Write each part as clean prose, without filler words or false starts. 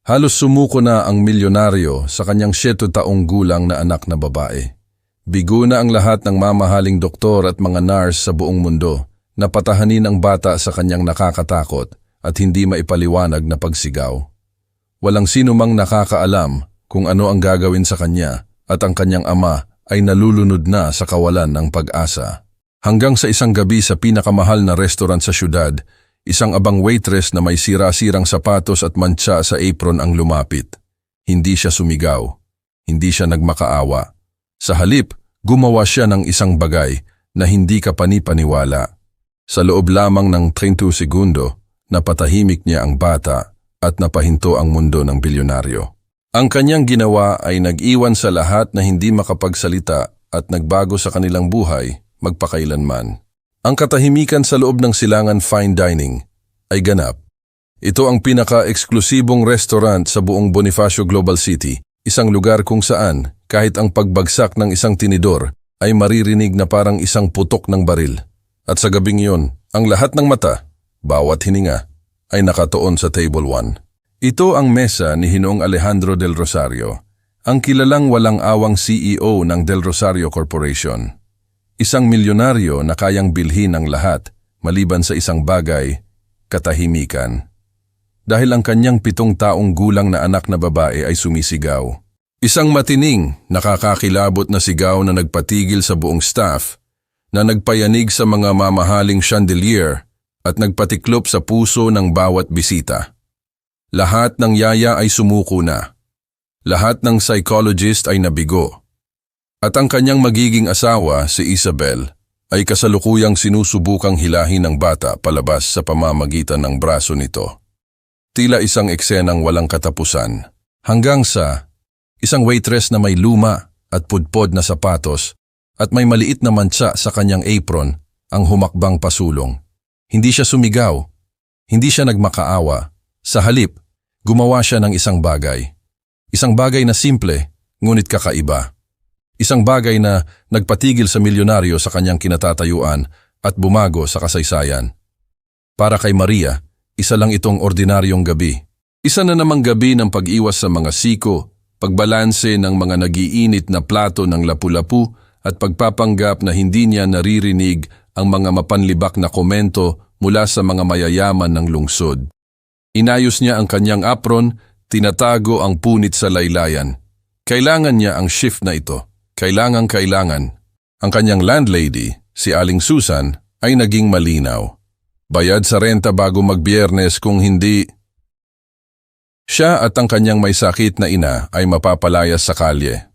Halos sumuko na ang milyonaryo sa kanyang 7 taong gulang na anak na babae. Bigo na ang lahat ng mamahaling doktor at mga nurse sa buong mundo na patahanin ang bata sa kanyang nakakatakot at hindi maipaliwanag na pagsigaw. Walang sino mang nakakaalam kung ano ang gagawin sa kanya at ang kanyang ama ay nalulunod na sa kawalan ng pag-asa. Hanggang sa isang gabi sa pinakamahal na restaurant sa syudad, isang abang waitress na may sira-sirang sapatos at mantsa sa apron ang lumapit. Hindi siya sumigaw. Hindi siya nagmakaawa. Sa halip, gumawa siya ng isang bagay na hindi ka panipaniwala. Sa loob lamang ng 30 segundo, napatahimik niya ang bata at napahinto ang mundo ng bilyonaryo. Ang kanyang ginawa ay nag-iwan sa lahat na hindi makapagsalita at nagbago sa kanilang buhay magpakailanman. Ang katahimikan sa loob ng Silangan Fine Dining ay ganap. Ito ang pinaka-eksklusibong restaurant sa buong Bonifacio Global City, isang lugar kung saan kahit ang pagbagsak ng isang tinidor ay maririnig na parang isang putok ng baril. At sa gabing iyon, ang lahat ng mata, bawat hininga, ay nakatuon sa Table 1. Ito ang mesa ni Ginoong Alejandro Del Rosario, ang kilalang walang awang CEO ng Del Rosario Corporation. Isang milyonaryo na kayang bilhin ang lahat maliban sa isang bagay, katahimikan. Dahil ang kanyang 7 taong gulang na anak na babae ay sumisigaw. Isang matining, nakakakilabot na sigaw na nagpatigil sa buong staff, na nagpayanig sa mga mamahaling chandelier at nagpatiklop sa puso ng bawat bisita. Lahat ng yaya ay sumuko na. Lahat ng psychologist ay nabigo. At ang kanyang magiging asawa, si Isabel, ay kasalukuyang sinusubukang hilahin ng bata palabas sa pamamagitan ng braso nito. Tila isang eksenang walang katapusan. Hanggang sa isang waitress na may luma at pudpod na sapatos at may maliit na mantsa sa kanyang apron ang humakbang pasulong. Hindi siya sumigaw. Hindi siya nagmakaawa. Sa halip, gumawa siya ng isang bagay. Isang bagay na simple, ngunit kakaiba. Isang bagay na nagpatigil sa milyonaryo sa kanyang kinatatayuan at bumago sa kasaysayan. Para kay Maria, isa lang itong ordinaryong gabi. Isa na namang gabi ng pag-iwas sa mga siko, pagbalanse ng mga nagiinit na plato ng lapu-lapu at pagpapanggap na hindi niya naririnig ang mga mapanlibak na komento mula sa mga mayayaman ng lungsod. Inayos niya ang kanyang apron, tinatago ang punit sa laylayan. Kailangan niya ang shift na ito. Kailangan. Ang kanyang landlady, si Aling Susan, ay naging malinaw. Bayad sa renta bago mag-Biyernes kung hindi. Siya at ang kanyang may sakit na ina ay mapapalayas sa kalye.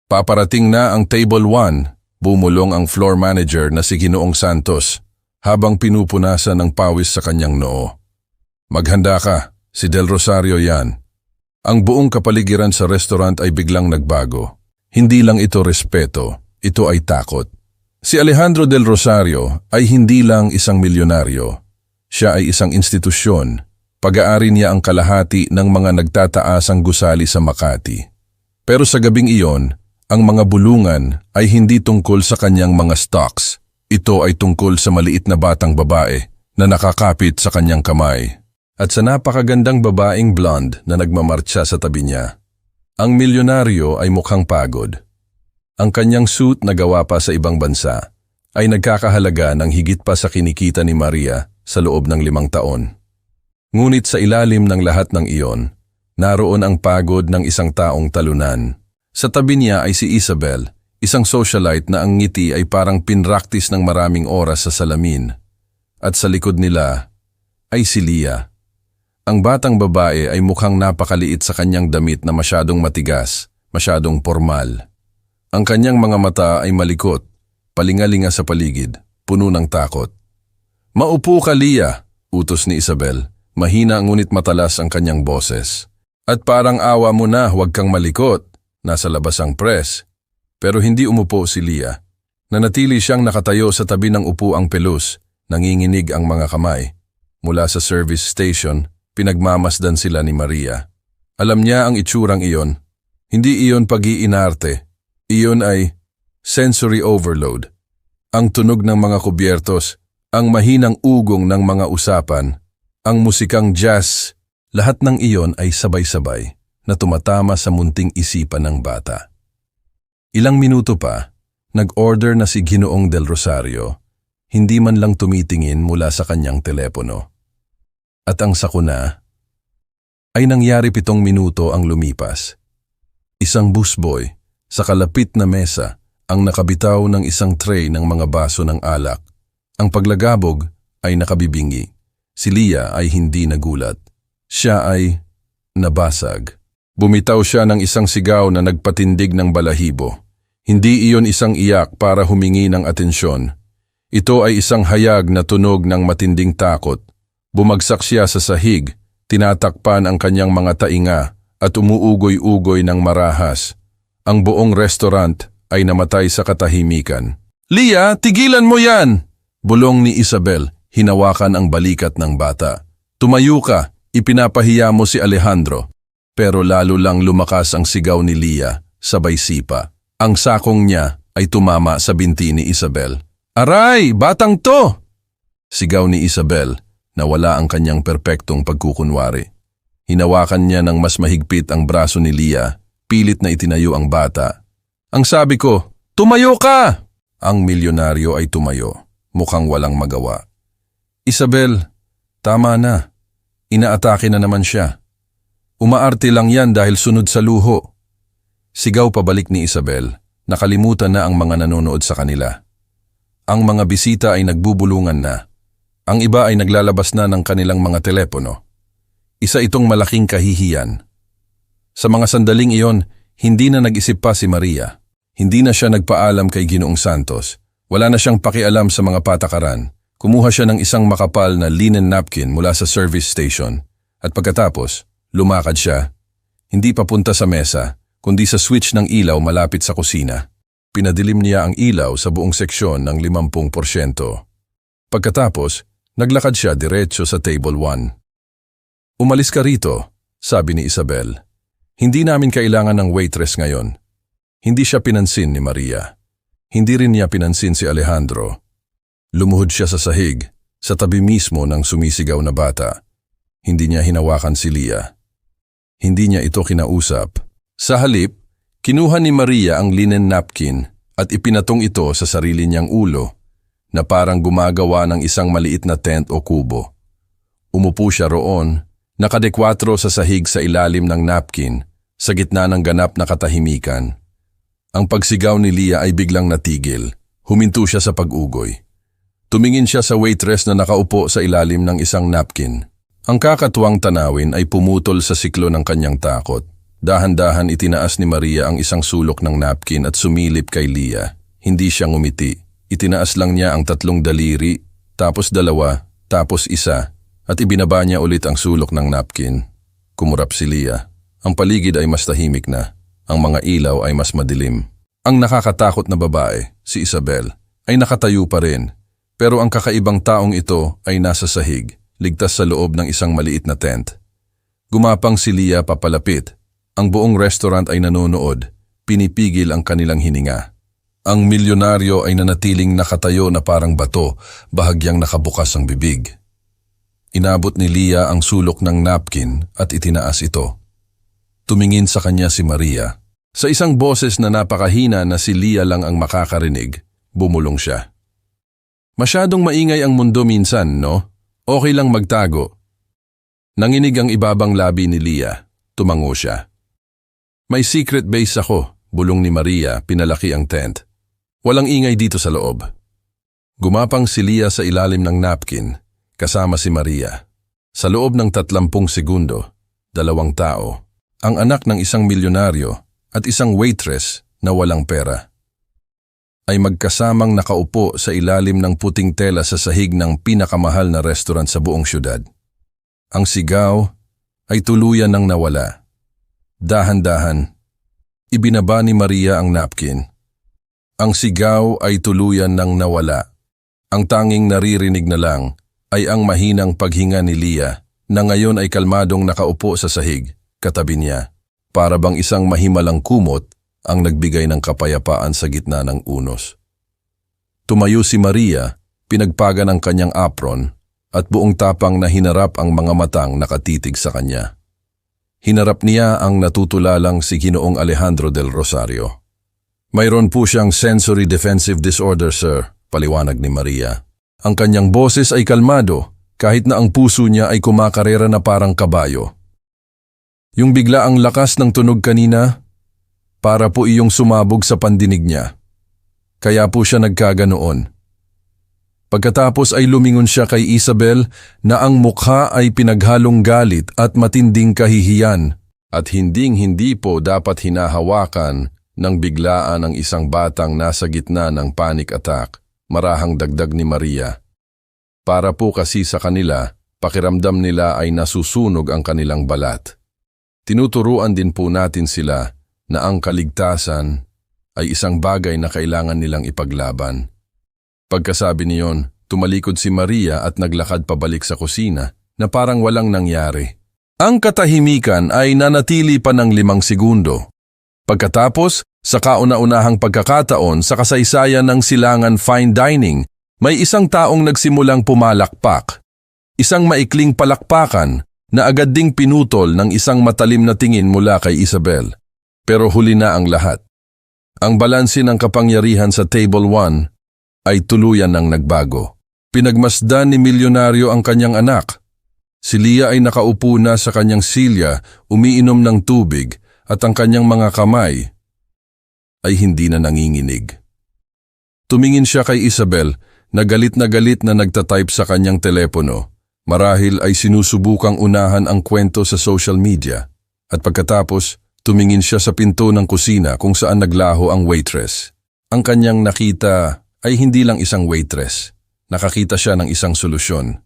Paparating na ang Table 1, bumulong ang floor manager na si Ginoong Santos habang pinupunasan ng pawis sa kanyang noo. Maghanda ka, si Del Rosario yan. Ang buong kapaligiran sa restaurant ay biglang nagbago. Hindi lang ito respeto, ito ay takot. Si Alejandro Del Rosario ay hindi lang isang milyonaryo. Siya ay isang institusyon. Pag-aari niya ang kalahati ng mga nagtataasang gusali sa Makati. Pero sa gabing iyon, ang mga bulungan ay hindi tungkol sa kanyang mga stocks. Ito ay tungkol sa maliit na batang babae na nakakapit sa kanyang kamay. At sa napakagandang babaeng blonde na nagmamartsa sa tabi niya. Ang milyonaryo ay mukhang pagod. Ang kanyang suit na gawa pa sa ibang bansa ay nagkakahalaga ng higit pa sa kinikita ni Maria sa loob ng 5 taon. Ngunit sa ilalim ng lahat ng iyon, naroon ang pagod ng isang taong talunan. Sa tabi niya ay si Isabel, isang socialite na ang ngiti ay parang pinraktis ng maraming oras sa salamin. At sa likod nila ay si Lia. Ang batang babae ay mukhang napakaliit sa kanyang damit na masyadong matigas, masyadong formal. Ang kanyang mga mata ay malikot, palingalinga sa paligid, puno ng takot. "Maupo ka, Lia," utos ni Isabel. Mahina ngunit matalas ang kanyang boses. "At parang awa mo na, huwag kang malikot. Nasa labas ang press." Pero hindi umupo si Lia. Nanatili siyang nakatayo sa tabi ng upuang pelus, nanginginig ang mga kamay. Mula sa service station, pinagmamasdan sila ni Maria. Alam niya ang itsurang iyon. Hindi iyon pag-iinarte. Iyon ay sensory overload. Ang tunog ng mga kubyertos, ang mahinang ugong ng mga usapan, ang musikang jazz Lahat ng iyon ay sabay-sabay na tumatama sa munting isipan ng bata. Ilang minuto pa, nag-order na si Ginoong Del Rosario, hindi man lang tumitingin mula sa kanyang telepono. At ang sakuna ay nangyari 7 minuto ang lumipas. Isang busboy sa kalapit na mesa ang nakabitaw ng isang tray ng mga baso ng alak. Ang paglagabog ay nakabibingi. Si Lia ay hindi nagulat. Siya ay nabasag. Bumitaw siya ng isang sigaw na nagpatindig ng balahibo. Hindi iyon isang iyak para humingi ng atensyon. Ito ay isang hayag na tunog ng matinding takot. Bumagsak siya sa sahig, tinatakpan ang kanyang mga tainga at umuugoy-ugoy ng marahas. Ang buong restaurant ay namatay sa katahimikan. "Lia, tigilan mo yan!" Bulong ni Isabel, hinawakan ang balikat ng bata. "Tumayo ka, ipinapahiya mo si Alejandro." Pero lalo lang lumakas ang sigaw ni Lia, sabay sipa. Ang sakong niya ay tumama sa binti ni Isabel. "Aray, batang to!" Sigaw ni Isabel na wala ang kanyang perpektong pagkukunwari. Hinawakan niya ng mas mahigpit ang braso ni Lia, pilit na itinayo ang bata. Ang sabi ko, "Tumayo ka!" Ang milyonaryo ay tumayo, mukhang walang magawa. "Isabel, tama na. Inaatake na naman siya. Umaarte lang yan dahil sunod sa luho." Sigaw pabalik ni Isabel, nakalimutan na ang mga nanonood sa kanila. Ang mga bisita ay nagbubulungan na. Ang iba ay naglalabas na ng kanilang mga telepono. Isa itong malaking kahihiyan. Sa mga sandaling iyon, hindi na nag-isip pa si Maria. Hindi na siya nagpaalam kay Ginoong Santos. Wala na siyang pakialam sa mga patakaran. Kumuha siya ng isang makapal na linen napkin mula sa service station. At pagkatapos, lumakad siya. Hindi papunta sa mesa, kundi sa switch ng ilaw malapit sa kusina. Pinadilim niya ang ilaw sa buong seksyon ng 50%. Pagkatapos, naglakad siya diretso sa table 1. "Umalis ka rito," sabi ni Isabel. "Hindi namin kailangan ng waitress ngayon." Hindi siya pinansin ni Maria. Hindi rin niya pinansin si Alejandro. Lumuhod siya sa sahig, sa tabi mismo ng sumisigaw na bata. Hindi niya hinawakan si Lia. Hindi niya ito kinausap. Sa halip, kinuha ni Maria ang linen napkin at ipinatong ito sa sarili niyang ulo na parang gumagawa ng isang maliit na tent o kubo. Umupo siya roon, nakadekwatro sa sahig sa ilalim ng napkin, sa gitna ng ganap na katahimikan. Ang pagsigaw ni Lia ay biglang natigil. Huminto siya sa pag-ugoy. Tumingin siya sa waitress na nakaupo sa ilalim ng isang napkin. Ang kakatuwang tanawin ay pumutol sa siklo ng kanyang takot. Dahan-dahan itinaas ni Maria ang isang sulok ng napkin at sumilip kay Lia. Hindi siya ngumiti. Itinaas lang niya ang 3 daliri, tapos 2, tapos 1, at ibinaba niya ulit ang sulok ng napkin. Kumurap si Lia. Ang paligid ay mas tahimik na. Ang mga ilaw ay mas madilim. Ang nakakatakot na babae, si Isabel, ay nakatayo pa rin. Pero ang kakaibang taong ito ay nasa sahig, ligtas sa loob ng isang maliit na tent. Gumapang si Lia papalapit. Ang buong restaurant ay nanonood, pinipigil ang kanilang hininga. Ang milyonaryo ay nanatiling nakatayo na parang bato, bahagyang nakabukas ang bibig. Inabot ni Lia ang sulok ng napkin at itinaas ito. Tumingin sa kanya si Maria. Sa isang boses na napakahina na si Lia lang ang makakarinig, bumulong siya. "Masyadong maingay ang mundo minsan, no? Okay lang magtago." Nanginig ang ibabang labi ni Lia. Tumango siya. "May secret base ako," bulong ni Maria, pinalaki ang tent. "Walang ingay dito sa loob." Gumapang si Lia sa ilalim ng napkin, kasama si Maria. Sa loob ng 30 segundo, 2 tao, ang anak ng isang milyonaryo at isang waitress na walang pera, ay magkasamang nakaupo sa ilalim ng puting tela sa sahig ng pinakamahal na restaurant sa buong syudad. Ang sigaw ay tuluyan ng nawala. Dahan-dahan, ibinaba ni Maria ang napkin. Ang sigaw ay tuluyan ng nawala. Ang tanging naririnig na lang ay ang mahinang paghinga ni Lia na ngayon ay kalmadong nakaupo sa sahig, katabi niya. Para bang isang mahimalang kumot ang nagbigay ng kapayapaan sa gitna ng unos. Tumayo si Maria, pinagpagan ang kanyang apron at buong tapang na hinarap ang mga matang nakatitig sa kanya. Hinarap niya ang natutulalang si Ginoong Alejandro del Rosario. Mayroon po siyang sensory defensive disorder, sir, paliwanag ni Maria. Ang kanyang boses ay kalmado, kahit na ang puso niya ay kumakarera na parang kabayo. Yung bigla ang lakas ng tunog kanina, para po iyong sumabog sa pandinig niya. Kaya po siya nagkaganoon. Pagkatapos ay lumingon siya kay Isabel na ang mukha ay pinaghalong galit at matinding kahihiyan at hinding-hindi po dapat hinahawakan ng biglaan ang isang batang nasa gitna ng panic attack, marahang dagdag ni Maria. Para po kasi sa kanila, pakiramdam nila ay nasusunog ang kanilang balat. Tinuturuan din po natin sila na ang kaligtasan ay isang bagay na kailangan nilang ipaglaban. Pagkasabi niyon, tumalikod si Maria at naglakad pabalik sa kusina na parang walang nangyari. Ang katahimikan ay nanatili pa ng 5 segundo. Pagkatapos, sa kauna-unahang pagkakataon sa kasaysayan ng silangan fine dining, may isang taong nagsimulang pumalakpak. Isang maikling palakpakan na agad ding pinutol ng isang matalim na tingin mula kay Isabel. Pero huli na ang lahat. Ang balanse ng kapangyarihan sa table 1 ay tuluyan ng nagbago. Pinagmasdan ni milyonaryo ang kanyang anak. Si Lia ay nakaupo na sa kanyang silya, umiinom ng tubig at ang kanyang mga kamay ay hindi na nanginginig. Tumingin siya kay Isabel na galit na nagtatype sa kanyang telepono. Marahil ay sinusubukang unahan ang kwento sa social media. At pagkatapos, tumingin siya sa pinto ng kusina kung saan naglaho ang waitress. Ang kanyang nakita ay hindi lang isang waitress. Nakakita siya ng isang solusyon.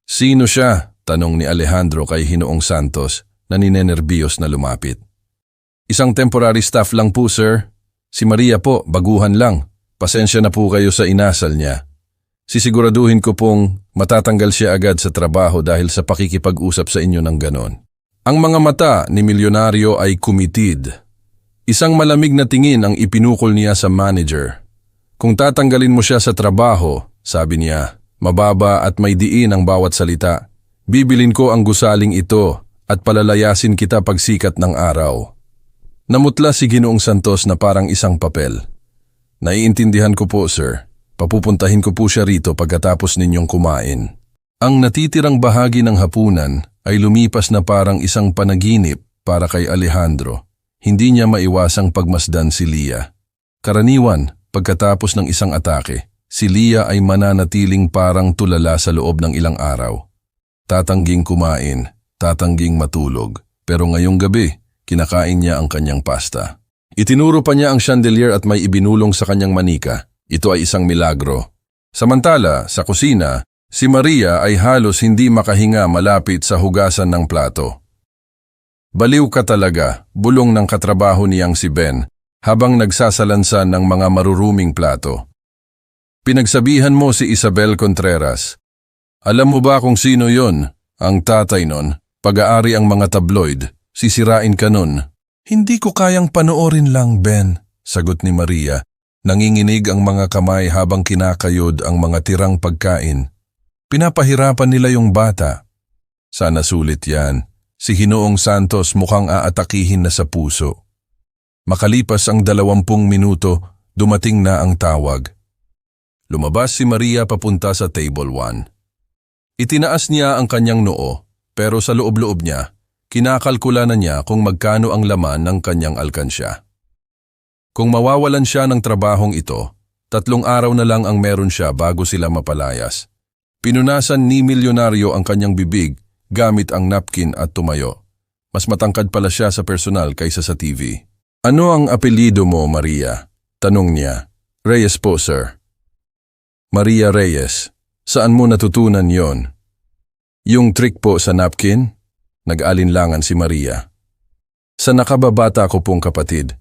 Sino siya? Tanong ni Alejandro kay Ginoong Santos na ninenerbiyos na lumapit. Isang temporary staff lang po, sir. Si Maria po, baguhan lang. Pasensya na po kayo sa inasal niya. Sisiguraduhin ko pong matatanggal siya agad sa trabaho dahil sa pakikipag-usap sa inyo ng ganon. Ang mga mata ni milyonaryo ay kumitid. Isang malamig na tingin ang ipinukol niya sa manager. Kung tatanggalin mo siya sa trabaho, sabi niya, mababa at may diin ang bawat salita. Bibilin ko ang gusaling ito at palalayasin kita pagsikat ng araw. Namutla si Ginoong Santos na parang isang papel. Naiintindihan ko po, sir. Papupuntahin ko po siya rito pagkatapos ninyong kumain. Ang natitirang bahagi ng hapunan ay lumipas na parang isang panaginip para kay Alejandro. Hindi niya maiwasang pagmasdan si Lia. Karaniwan, pagkatapos ng isang atake, si Lia ay mananatiling parang tulala sa loob ng ilang araw. Tatangging kumain, tatangging matulog, pero ngayong gabi, kinakain niya ang kanyang pasta. Itinuro pa niya ang chandelier at may ibinulong sa kanyang manika. Ito ay isang milagro. Samantala, sa kusina, si Maria ay halos hindi makahinga malapit sa hugasan ng plato. Baliw ka talaga, bulong ng katrabaho niyang si Ben, habang nagsasalansan ng mga maruruming plato. Pinagsabihan mo si Isabel Contreras. Alam mo ba kung sino yon? Ang tatay nun, pag-aari ang mga tabloid, sisirain ka nun. Hindi ko kayang panoorin lang, Ben, sagot ni Maria. Nanginginig ang mga kamay habang kinakayod ang mga tirang pagkain. Pinapahirapan nila yung bata. Sana sulit yan. Si Ginoong Santos mukhang aatakihin na sa puso. Makalipas ang 20 minuto, dumating na ang tawag. Lumabas si Maria papunta sa table 1. Itinaas niya ang kanyang noo, pero sa loob-loob niya, kinakalkula na niya kung magkano ang laman ng kanyang alkansya. Kung mawawalan siya ng trabahong ito, 3 araw na lang ang meron siya bago sila mapalayas. Pinunasan ni milyonaryo ang kanyang bibig gamit ang napkin at tumayo. Mas matangkad pala siya sa personal kaysa sa TV. Ano ang apelyido mo, Maria? Tanong niya. Reyes po, sir. Maria Reyes. Saan mo natutunan yon? Yung trick po sa napkin? Nag-alinlangan si Maria. Sa nakababata ko pong kapatid,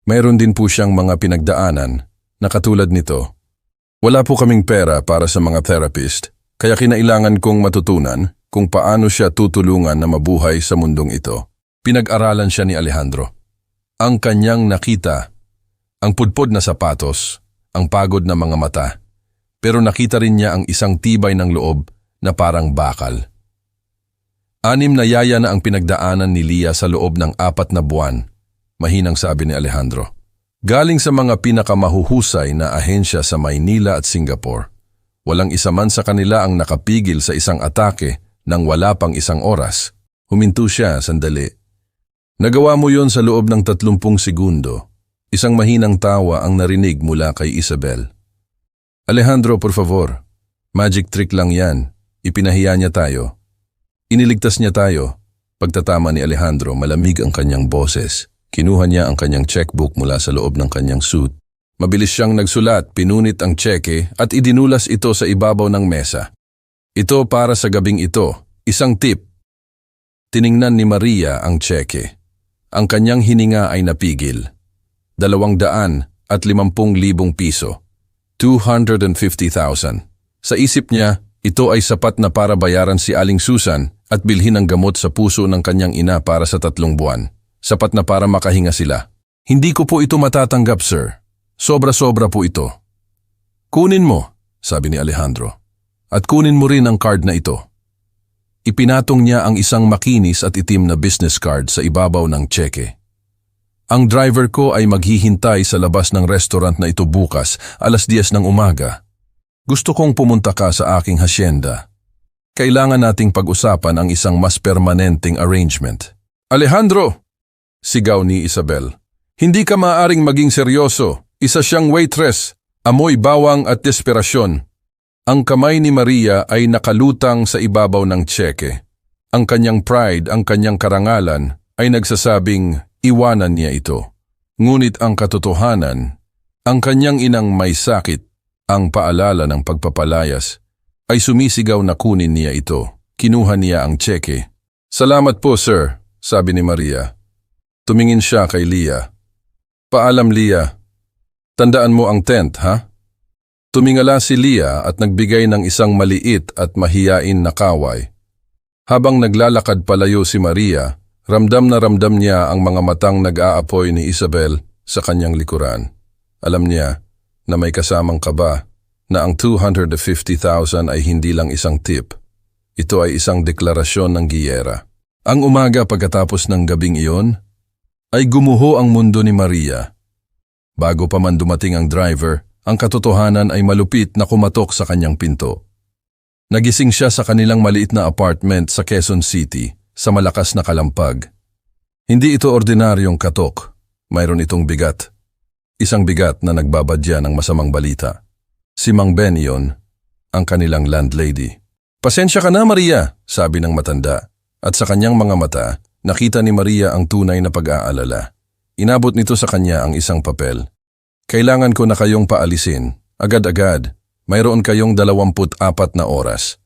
mayroon din po siyang mga pinagdaanan na katulad nito. Wala po kaming pera para sa mga therapist, kaya kinailangan kong matutunan kung paano siya tutulungan na mabuhay sa mundong ito. Pinag-aralan siya ni Alejandro. Ang kanyang nakita, ang pudpod na sapatos, ang pagod na mga mata. Pero nakita rin niya ang isang tibay ng loob na parang bakal. 6 na yaya na ang pinagdaanan ni Leah sa loob ng 4 na buwan, mahinang sabi ni Alejandro. Galing sa mga pinakamahuhusay na ahensya sa Maynila at Singapore. Walang isa man sa kanila ang nakapigil sa isang atake nang wala pang 1 oras. Huminto siya sandali. Nagawa mo yon sa loob ng 30 segundo. Isang mahinang tawa ang narinig mula kay Isabel. Alejandro, por favor. Magic trick lang yan. Ipinahiya niya tayo. Iniligtas niya tayo. Pagtatama ni Alejandro, malamig ang kanyang boses. Kinuha niya ang kanyang checkbook mula sa loob ng kanyang suit. Mabilis siyang nagsulat, pinunit ang tseke at idinulas ito sa ibabaw ng mesa. Ito para sa gabing ito. Isang tip. Tiningnan ni Maria ang tseke. Ang kanyang hininga ay napigil. 250,000 piso. 250,000. Sa isip niya, ito ay sapat na para bayaran si Aling Susan at bilhin ang gamot sa puso ng kanyang ina para sa 3 buwan. Sapat na para makahinga sila. Hindi ko po ito matatanggap, sir. Sobra-sobra po ito. Kunin mo, sabi ni Alejandro. At kunin mo rin ang card na ito. Ipinatong niya ang isang makinis at itim na business card sa ibabaw ng tseke. Ang driver ko ay maghihintay sa labas ng restaurant na ito bukas, 10:00 ng umaga. Gusto kong pumunta ka sa aking hasyenda. Kailangan nating pag-usapan ang isang mas permanenteng arrangement. Alejandro! Sigaw ni Isabel. Hindi ka maaaring maging seryoso. Isa siyang waitress, amoy bawang at desperasyon. Ang kamay ni Maria ay nakalutang sa ibabaw ng tseke. Ang kanyang pride, ang kanyang karangalan ay nagsasabing iwanan niya ito. Ngunit ang katotohanan, ang kanyang inang may sakit, ang paalala ng pagpapalayas, ay sumisigaw na kunin niya ito. Kinuha niya ang tseke. Salamat po, sir, sabi ni Maria. Tumingin siya kay Leah. Paalam, Leah. Tandaan mo ang tent, ha? Tumingala si Leah at nagbigay ng isang maliit at mahiyain na kaway. Habang naglalakad palayo si Maria, ramdam na ramdam niya ang mga matang nag-aapoy ni Isabel sa kanyang likuran. Alam niya na may kasamang kaba na ang 250,000 ay hindi lang isang tip. Ito ay isang deklarasyon ng giyera. Ang umaga pagkatapos ng gabing iyon, ay gumuho ang mundo ni Maria. Bago pa man dumating ang driver, ang katotohanan ay malupit na kumatok sa kanyang pinto. Nagising siya sa kanilang maliit na apartment sa Quezon City, sa malakas na kalampag. Hindi ito ordinaryong katok, mayroon itong bigat. Isang bigat na nagbabadya ng masamang balita. Si Mang Ben iyon, ang kanilang landlady. Pasensya ka na, Maria, sabi ng matanda, at sa kanyang mga mata, nakita ni Maria ang tunay na pag-aalala. Inabot nito sa kanya ang isang papel. Kailangan ko na kayong paalisin. Agad-agad. Mayroon kayong 24 na oras.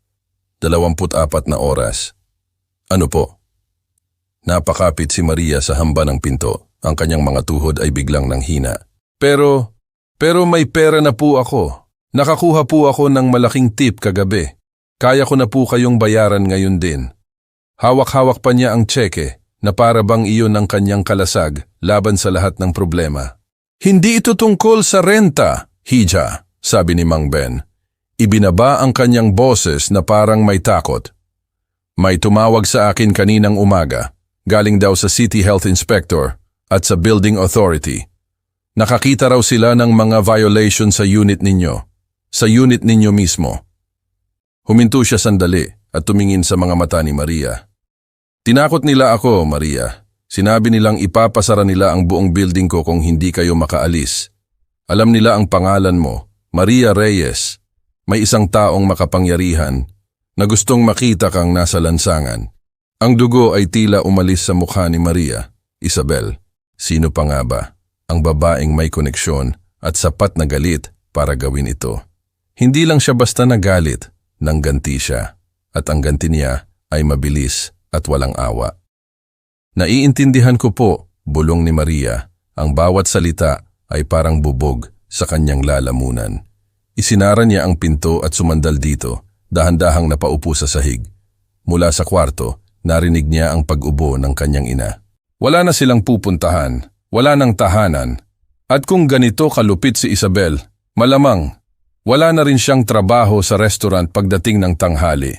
24 na oras. Ano po? Napakapit si Maria sa hamba ng pinto. Ang kanyang mga tuhod ay biglang nanghina. Pero may pera na po ako. Nakakuha po ako ng malaking tip kagabi. Kaya ko na po kayong bayaran ngayon din. Hawak-hawak pa niya ang tseke na para bang iyon ang kanyang kalasag laban sa lahat ng problema. Hindi ito tungkol sa renta, Hija, sabi ni Mang Ben. Ibinaba ang kanyang boses na parang may takot. May tumawag sa akin kaninang umaga, galing daw sa City Health Inspector at sa Building Authority. Nakakita raw sila ng mga violation sa unit ninyo. Sa unit ninyo mismo. Huminto siya sandali at tumingin sa mga mata ni Maria. Tinakot nila ako, Maria. Sinabi nilang ipapasara nila ang buong building ko kung hindi kayo makaalis. Alam nila ang pangalan mo, Maria Reyes. May isang taong makapangyarihan na gustong makita kang nasa lansangan. Ang dugo ay tila umalis sa mukha ni Maria. Isabel, sino pa nga ba? Ang babaeng may koneksyon at sapat na galit para gawin ito. Hindi lang siya basta nagalit, nangganti siya. At ang ganti niya ay mabilis at walang awa. Naiintindihan ko po, bulong ni Maria, ang bawat salita ay parang bubog sa kanyang lalamunan. Isinara niya ang pinto at sumandal dito, dahan-dahang napaupo sa sahig. Mula sa kwarto, narinig niya ang pag-ubo ng kanyang ina. Wala na silang pupuntahan, wala nang tahanan. At kung ganito kalupit si Isabel, malamang Wala na rin siyang trabaho sa restaurant pagdating ng tanghali.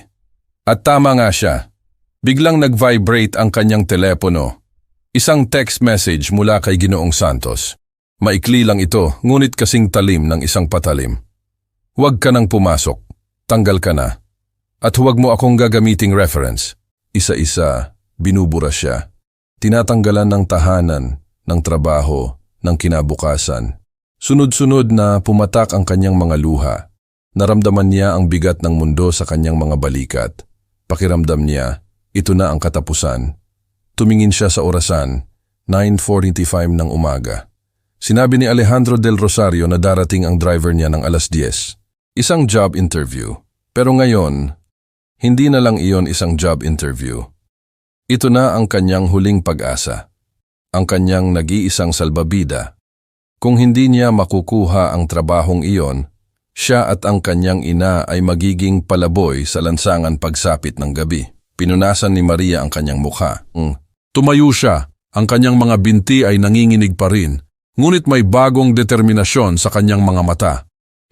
At tama nga siya. Biglang nag-vibrate ang kanyang telepono. Isang text message mula kay Ginoong Santos. Maikli lang ito, ngunit kasing talim ng isang patalim. Huwag ka nang pumasok. Tanggal ka na. At huwag mo akong gagamiting reference. Isa-isa, binubura siya. Tinatanggalan ng tahanan, ng trabaho, ng kinabukasan. Sunod-sunod na pumatak ang kanyang mga luha. Naramdaman niya ang bigat ng mundo sa kanyang mga balikat. Pakiramdam niya, ito na ang katapusan. Tumingin siya sa orasan, 9:45 ng umaga. Sinabi ni Alejandro del Rosario na darating ang driver niya ng 10:00. Isang job interview. Pero ngayon, hindi na lang iyon isang job interview. Ito na ang kanyang huling pag-asa. Ang kanyang nag-iisang salbabida. Kung hindi niya makukuha ang trabahong iyon, siya at ang kanyang ina ay magiging palaboy sa lansangan pagsapit ng gabi. Pinunasan ni Maria ang kanyang mukha. Tumayo siya. Ang kanyang mga binti ay nanginginig pa rin. Ngunit may bagong determinasyon sa kanyang mga mata.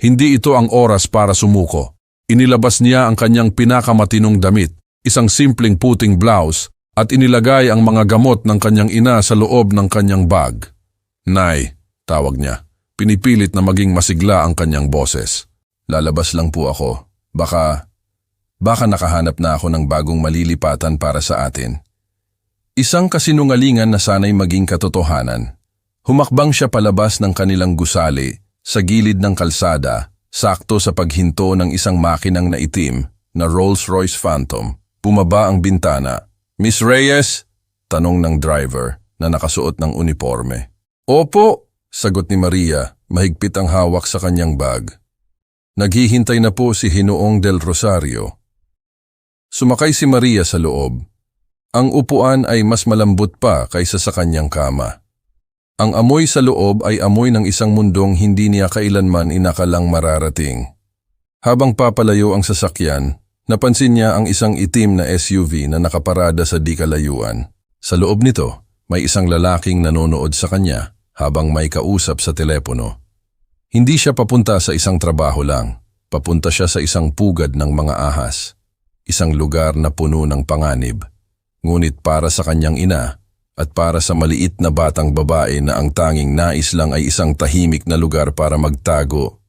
Hindi ito ang oras para sumuko. Inilabas niya ang kanyang pinakamatinong damit, isang simpleng puting blouse, at inilagay ang mga gamot ng kanyang ina sa loob ng kanyang bag. Nay, tawag niya. Pinipilit na maging masigla ang kanyang boses. Lalabas lang po ako. Baka nakahanap na ako ng bagong malilipatan para sa atin. Isang kasinungalingan na sana'y maging katotohanan. Humakbang siya palabas ng kanilang gusali sa gilid ng kalsada, sakto sa paghinto ng isang makinang na itim na Rolls-Royce Phantom. Bumaba ang bintana. Miss Reyes? Tanong ng driver na nakasuot ng uniforme. Opo, sagot ni Maria, mahigpit ang hawak sa kanyang bag. Naghihintay na po si Ginoong del Rosario. Sumakay si Maria sa loob. Ang upuan ay mas malambot pa kaysa sa kanyang kama. Ang amoy sa loob ay amoy ng isang mundong hindi niya kailanman inakalang mararating. Habang papalayo ang sasakyan, napansin niya ang isang itim na SUV na nakaparada sa di kalayuan. Sa loob nito, may isang lalaking nanonood sa kanya habang may kausap sa telepono. Hindi siya papunta sa isang trabaho lang. Papunta siya sa isang pugad ng mga ahas. Isang lugar na puno ng panganib. Ngunit para sa kanyang ina at para sa maliit na batang babae na ang tanging nais lang ay isang tahimik na lugar para magtago.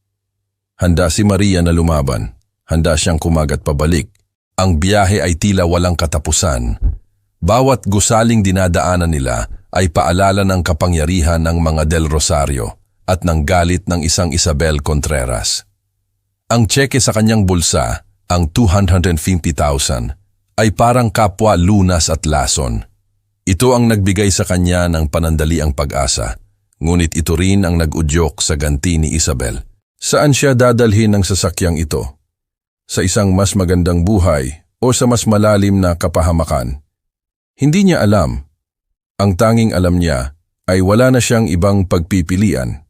Handa si Maria na lumaban. Handa siyang kumagat pabalik. Ang biyahe ay tila walang katapusan. Bawat gusaling dinadaanan nila ay paalala ng kapangyarihan ng mga Del Rosario at ng galit ng isang Isabel Contreras. Ang tseke sa kanyang bulsa, ang 250,000, ay parang kapwa lunas at lason. Ito ang nagbigay sa kanya ng panandaliang pag-asa, ngunit ito rin ang nag-udyok sa ganti ni Isabel. Saan siya dadalhin ng sasakyang ito? Sa isang mas magandang buhay o sa mas malalim na kapahamakan? Hindi niya alam. Ang tanging alam niya ay wala na siyang ibang pagpipilian.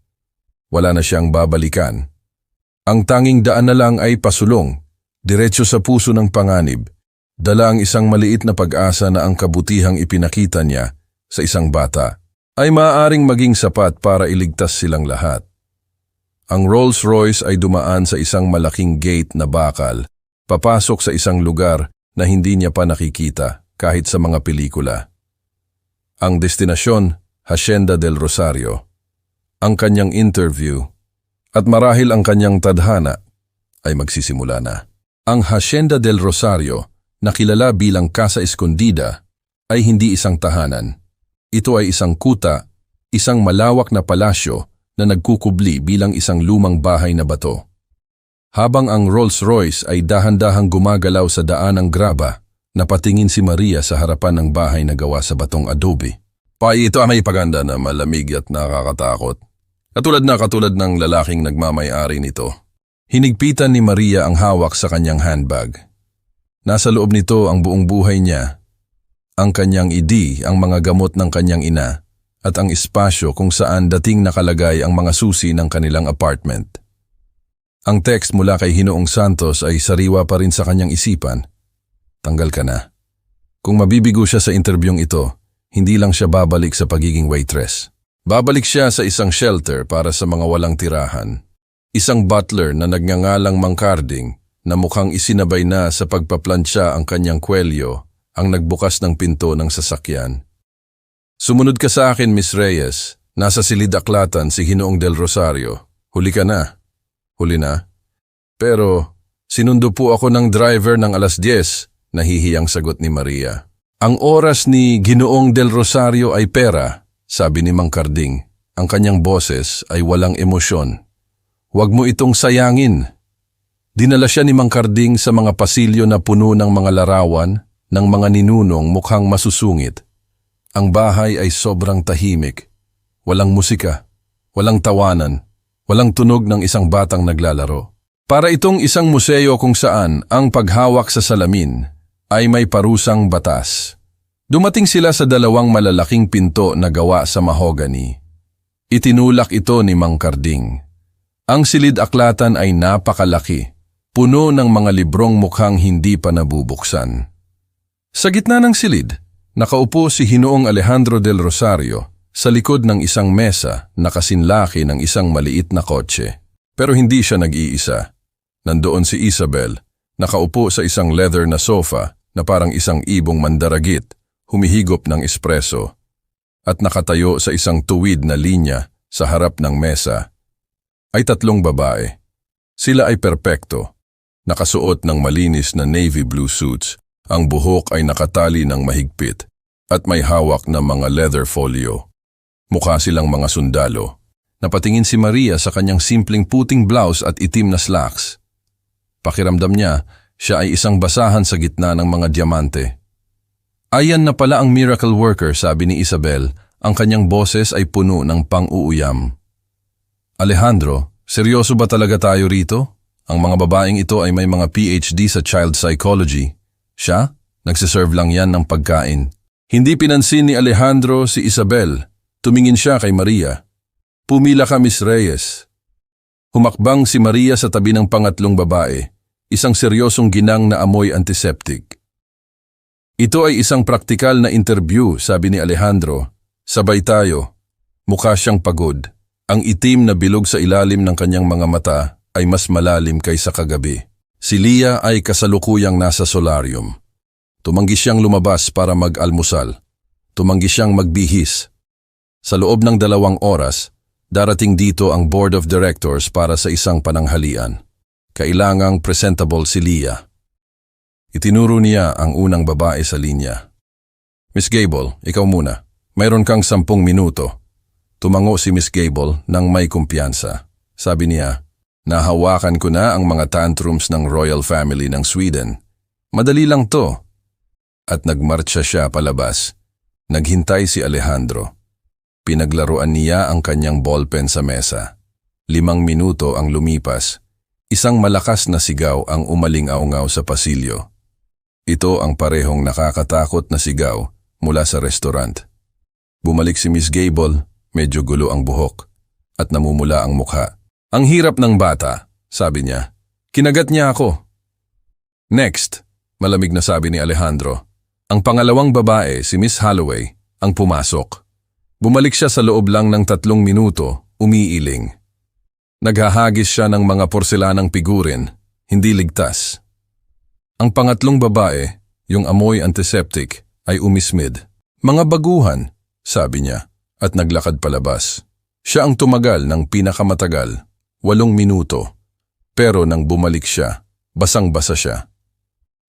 Wala na siyang babalikan. Ang tanging daan na lang ay pasulong, diretso sa puso ng panganib. Dala ang isang maliit na pag-asa na ang kabutihang ipinakita niya sa isang bata ay maaaring maging sapat para iligtas silang lahat. Ang Rolls-Royce ay dumaan sa isang malaking gate na bakal, papasok sa isang lugar na hindi niya pa nakikita kahit sa mga pelikula. Ang destinasyon, Hacienda del Rosario. Ang kanyang interview at marahil ang kanyang tadhana ay magsisimula na. Ang Hacienda del Rosario, na kilala bilang Casa Escondida, ay hindi isang tahanan. Ito ay isang kuta, isang malawak na palasyo na nagkukubli bilang isang lumang bahay na bato. Habang ang Rolls-Royce ay dahan-dahang gumagalaw sa daan ng graba, napatingin si Maria sa harapan ng bahay na gawa sa batong adobe. Ito ay may paganda na malamig at nakakatakot. Katulad ng lalaking nagmamay-ari nito. Hinigpitan ni Maria ang hawak sa kanyang handbag. Nasa loob nito ang buong buhay niya. Ang kanyang ID, ang mga gamot ng kanyang ina, at ang espasyo kung saan dating nakalagay ang mga susi ng kanilang apartment. Ang text mula kay Ginoong Santos ay sariwa pa rin sa kanyang isipan. Tanggal ka na. Kung mabibigo siya sa interbyong ito, hindi lang siya babalik sa pagiging waitress. Babalik siya sa isang shelter para sa mga walang tirahan. Isang butler na nagngangalang Mang Carding na mukhang isinabay na sa pagpaplansya ang kanyang kwelyo ang nagbukas ng pinto ng sasakyan. Sumunod ka sa akin, Miss Reyes. Nasa silid aklatan si Ginoong Del Rosario. Huli ka na. Huli na? Pero sinundo po ako ng driver ng 10:00, nahihiyang sagot ni Maria. Ang oras ni Ginoong Del Rosario ay pera, sabi ni Mang Carding. Ang kanyang boses ay walang emosyon. Huwag mo itong sayangin. Dinala siya ni Mang Carding sa mga pasilyo na puno ng mga larawan ng mga ninunong mukhang masusungit. Ang bahay ay sobrang tahimik. Walang musika, walang tawanan, walang tunog ng isang batang naglalaro. Para itong isang museo kung saan ang paghawak sa salamin ay may parusang batas. Dumating sila sa 2 malalaking pinto na gawa sa mahogany. Itinulak ito ni Mang Carding. Ang silid aklatan ay napakalaki, puno ng mga librong mukhang hindi pa nabubuksan. Sa gitna ng silid, nakaupo si Ginoong Alejandro del Rosario sa likod ng isang mesa na kasinlaki ng isang maliit na kotse. Pero hindi siya nag-iisa. Nandoon si Isabel, nakaupo sa isang leather na sofa na parang isang ibong mandaragit, humihigop ng espresso, at nakatayo sa isang tuwid na linya sa harap ng mesa ay 3 babae. Sila ay perpekto, nakasuot ng malinis na navy blue suits, ang buhok ay nakatali ng mahigpit at may hawak na mga leather folio. Mukha silang mga sundalo. Napatingin si Maria sa kanyang simpleng puting blouse at itim na slacks. Pakiramdam niya, siya ay isang basahan sa gitna ng mga diamante. Ayan na pala ang miracle worker, sabi ni Isabel. Ang kanyang boses ay puno ng pang-uuyam. Alejandro, seryoso ba talaga tayo rito? Ang mga babaeng ito ay may mga PhD sa child psychology. Siya, nagsiserve lang yan ng pagkain. Hindi pinansin ni Alejandro si Isabel. Tumingin siya kay Maria. Pumila ka, Miss Reyes. Humakbang si Maria sa tabi ng pangatlong babae, isang seryosong ginang na amoy antiseptic. Ito ay isang praktikal na interview, sabi ni Alejandro. Sabay tayo. Mukha siyang pagod. Ang itim na bilog sa ilalim ng kanyang mga mata ay mas malalim kaysa kagabi. Si Lia ay kasalukuyang nasa solarium. Tumanggi siyang lumabas para mag-almusal. Tumanggi siyang magbihis. Sa loob ng 2 oras, darating dito ang Board of Directors para sa isang pananghalian. Kailangang presentable si Lia. Itinuro niya ang unang babae sa linya. Miss Gable, ikaw muna. Mayroon kang 10 minuto. Tumango si Miss Gable nang may kumpiyansa. Sabi niya, nahawakan ko na ang mga tantrums ng royal family ng Sweden. Madali lang to. At nagmarcha siya palabas. Naghintay si Alejandro. Pinaglaruan niya ang kanyang ballpen sa mesa. 5 minuto ang lumipas. Isang malakas na sigaw ang umaling-aungaw sa pasilyo. Ito ang parehong nakakatakot na sigaw mula sa restaurant. Bumalik si Miss Gable, medyo gulo ang buhok, at namumula ang mukha. Ang hirap ng bata, sabi niya. Kinagat niya ako. Next, malamig na sabi ni Alejandro. Ang pangalawang babae, si Miss Holloway, ang pumasok. Bumalik siya sa loob lang ng 3 minuto, umiiling. Naghahagis siya ng mga porselanang pigurin, hindi ligtas. Ang pangatlong babae, yung amoy antiseptic, ay umismid. Mga baguhan, sabi niya, at naglakad palabas. Siya ang tumagal ng pinakamatagal, 8 minuto. Pero nang bumalik siya, basang-basa siya.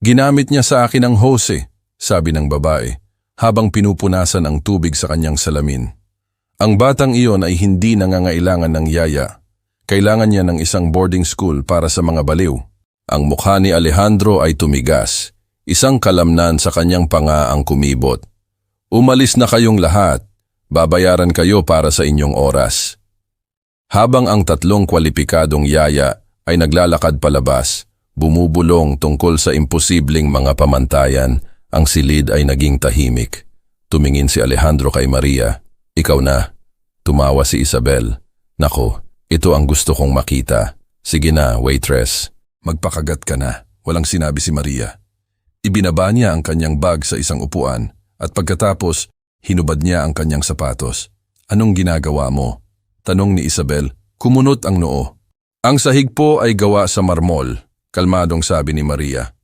Ginamit niya sa akin ang hose, sabi ng babae, habang pinupunasan ang tubig sa kanyang salamin. Ang batang iyon ay hindi nangangailangan ng yaya. Kailangan niya ng isang boarding school para sa mga baliw. Ang mukha ni Alejandro ay tumigas. Isang kalamnan sa kanyang panga ang kumibot. Umalis na kayong lahat. Babayaran kayo para sa inyong oras. Habang ang 3 kwalipikadong yaya ay naglalakad palabas, bumubulong tungkol sa imposibleng mga pamantayan, ang silid ay naging tahimik. Tumingin si Alejandro kay Maria. Ikaw na. Tumawa si Isabel. Nako, ito ang gusto kong makita. Sige na, waitress. Magpakagat ka na. Walang sinabi si Maria. Ibinaba niya ang kanyang bag sa isang upuan at pagkatapos, hinubad niya ang kanyang sapatos. Anong ginagawa mo? Tanong ni Isabel. Kumunot ang noo. Ang sahig po ay gawa sa marmol, kalmadong sabi ni Maria.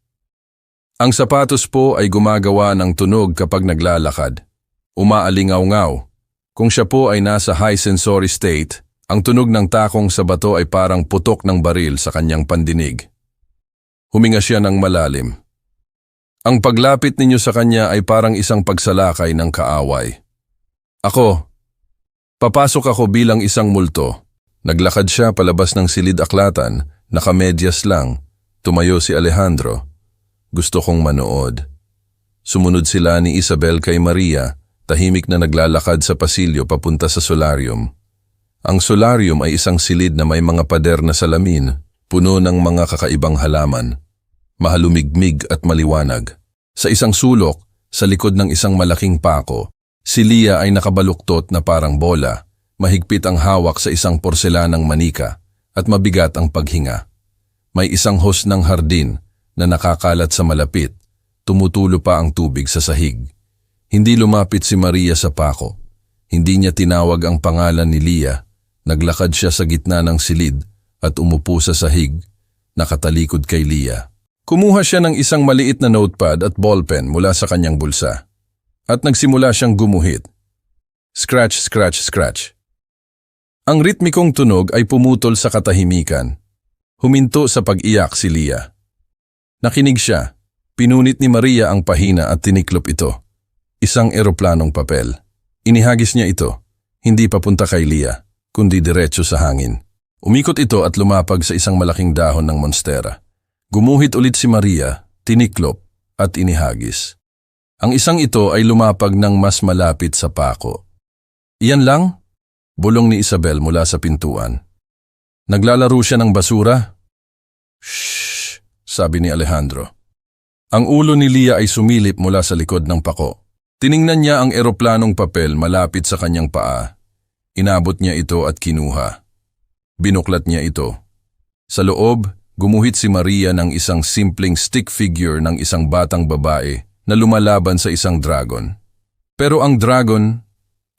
Ang sapatos po ay gumagawa ng tunog kapag naglalakad. Umaalingaw-ngaw. Kung siya po ay nasa high sensory state, ang tunog ng takong sa bato ay parang putok ng baril sa kanyang pandinig. Huminga siya ng malalim. Ang paglapit ninyo sa kanya ay parang isang pagsalakay ng kaaway. Papasok ako bilang isang multo. Naglakad siya palabas ng silid-aklatan, nakamedyas lang. Tumayo si Alejandro. Gusto kong manood. Sumunod sila ni Isabel kay Maria, tahimik na naglalakad sa pasilyo papunta sa solarium. Ang solarium ay isang silid na may mga pader na salamin, puno ng mga kakaibang halaman. Mahalumigmig at maliwanag. Sa isang sulok, sa likod ng isang malaking pako, si Lia ay nakabaluktot na parang bola. Mahigpit ang hawak sa isang porselanang manika at mabigat ang paghinga. May isang hose ng hardin na nakakalat sa malapit. Tumutulo pa ang tubig sa sahig. Hindi lumapit si Maria sa pako. Hindi niya tinawag ang pangalan ni Lia. Naglakad siya sa gitna ng silid at umupo sa sahig, nakatalikod kay Lia. Kumuha siya ng isang maliit na notepad at ballpen mula sa kanyang bulsa. At nagsimula siyang gumuhit. Scratch, scratch, scratch. Ang ritmikong tunog ay pumutol sa katahimikan. Huminto sa pag-iyak si Lia. Nakinig siya. Pinunit ni Maria ang pahina at tiniklop ito. Isang eroplanong papel. Inihagis niya ito. Hindi papunta kay Lia, kundi diretso sa hangin. Umikot ito at lumapag sa isang malaking dahon ng monstera. Gumuhit ulit si Maria, tiniklop at inihagis. Ang isang ito ay lumapag ng mas malapit sa pako. Iyan lang? Bulong ni Isabel mula sa pintuan. Naglalaro siya ng basura? Shhh, sabi ni Alejandro. Ang ulo ni Lia ay sumilip mula sa likod ng pako. Tiningnan niya ang eroplanong papel malapit sa kanyang paa. Inabot niya ito at kinuha. Binuklat niya ito. Sa loob, gumuhit si Maria ng isang simpleng stick figure ng isang batang babae na lumalaban sa isang dragon. Pero ang dragon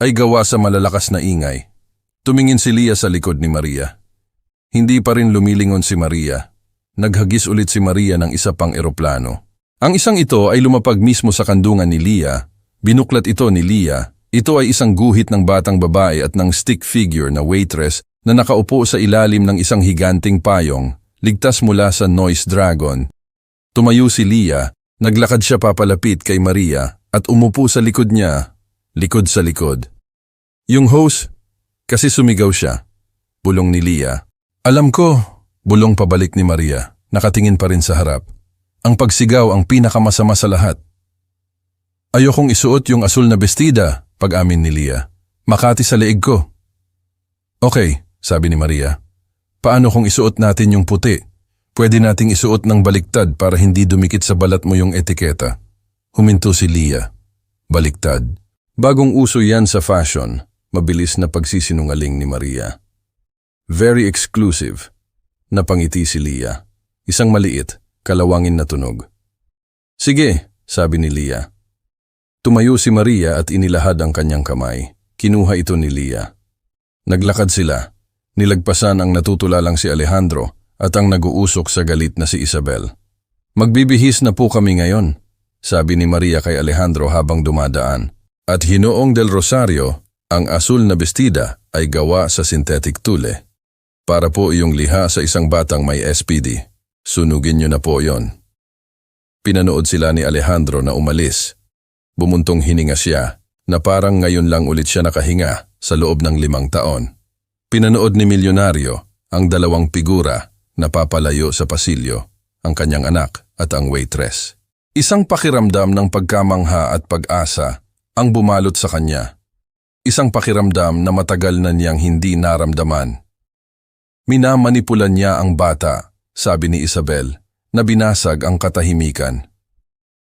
ay gawa sa malalakas na ingay. Tumingin si Lia sa likod ni Maria. Hindi pa rin lumilingon si Maria. Naghagis ulit si Maria ng isa pang eroplano. Ang isang ito ay lumapag mismo sa kandungan ni Lia. Binuklat ito ni Lia. Ito ay isang guhit ng batang babae at ng stick figure na waitress na nakaupo sa ilalim ng isang higanting payong, ligtas mula sa noise dragon. Tumayo si Lia, naglakad siya papalapit kay Maria at umupo sa likod niya, likod sa likod. Yung host, kasi sumigaw siya. Bulong ni Lia. Alam ko, bulong pabalik ni Maria, nakatingin pa rin sa harap. Ang pagsigaw ang pinakamasama sa lahat. Ayokong isuot yung asul na bestida, pag-amin ni Lia. Makati sa leeg ko. Okay, sabi ni Maria. Paano kung isuot natin yung puti? Pwede nating isuot ng baliktad para hindi dumikit sa balat mo yung etiketa. Huminto si Lia. Baliktad. Bagong uso yan sa fashion. Mabilis na pagsisinungaling ni Maria. Very exclusive. Napangiti si Lia. Isang maliit, kalawangin na tunog. Sige, sabi ni Lia. Tumayo si Maria at inilahad ang kanyang kamay. Kinuha ito ni Lia. Naglakad sila. Nilagpasan ang natutulalang si Alejandro at ang naguusok sa galit na si Isabel. Magbibihis na po kami ngayon, sabi ni Maria kay Alejandro habang dumadaan. At Hinoong del Rosario, ang asul na bestida ay gawa sa synthetic tule. Para po iyong liha sa isang batang may SPD. Sunugin niyo na po yon. Pinanood sila ni Alejandro na umalis. Bumuntong hininga siya na parang ngayon lang ulit siya nakahinga sa loob ng 5 taon. Pinanood ni milyonaryo ang dalawang figura na papalayo sa pasilyo, ang kanyang anak at ang waitress. Isang pakiramdam ng pagkamangha at pag-asa ang bumalot sa kanya. Isang pakiramdam na matagal na niyang hindi naramdaman. Minamanipulan niya ang bata, sabi ni Isabel, na binasag ang katahimikan.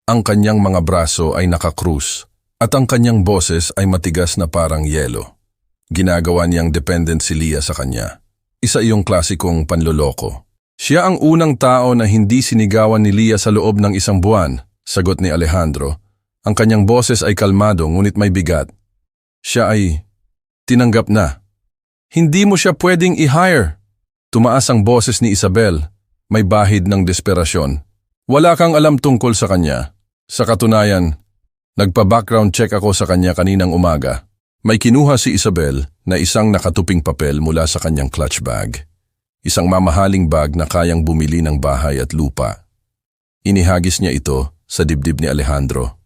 Ang kanyang mga braso ay nakakrus at ang kanyang boses ay matigas na parang yelo. Ginagawa niyang dependent si Lia sa kanya. Isa iyong klasikong panloloko. Siya ang unang tao na hindi sinigawan ni Lia sa loob ng 1 buwan, sagot ni Alejandro. Ang kanyang boses ay kalmado ngunit may bigat. Siya ay tinanggap na. Hindi mo siya pwedeng i-hire. Tumaas ang boses ni Isabel, may bahid ng desperasyon. Wala kang alam tungkol sa kanya. Sa katunayan, nagpa-background check ako sa kanya kaninang umaga. May kinuha si Isabel na isang nakatuping papel mula sa kanyang clutch bag. Isang mamahaling bag na kayang bumili ng bahay at lupa. Inihagis niya ito sa dibdib ni Alejandro.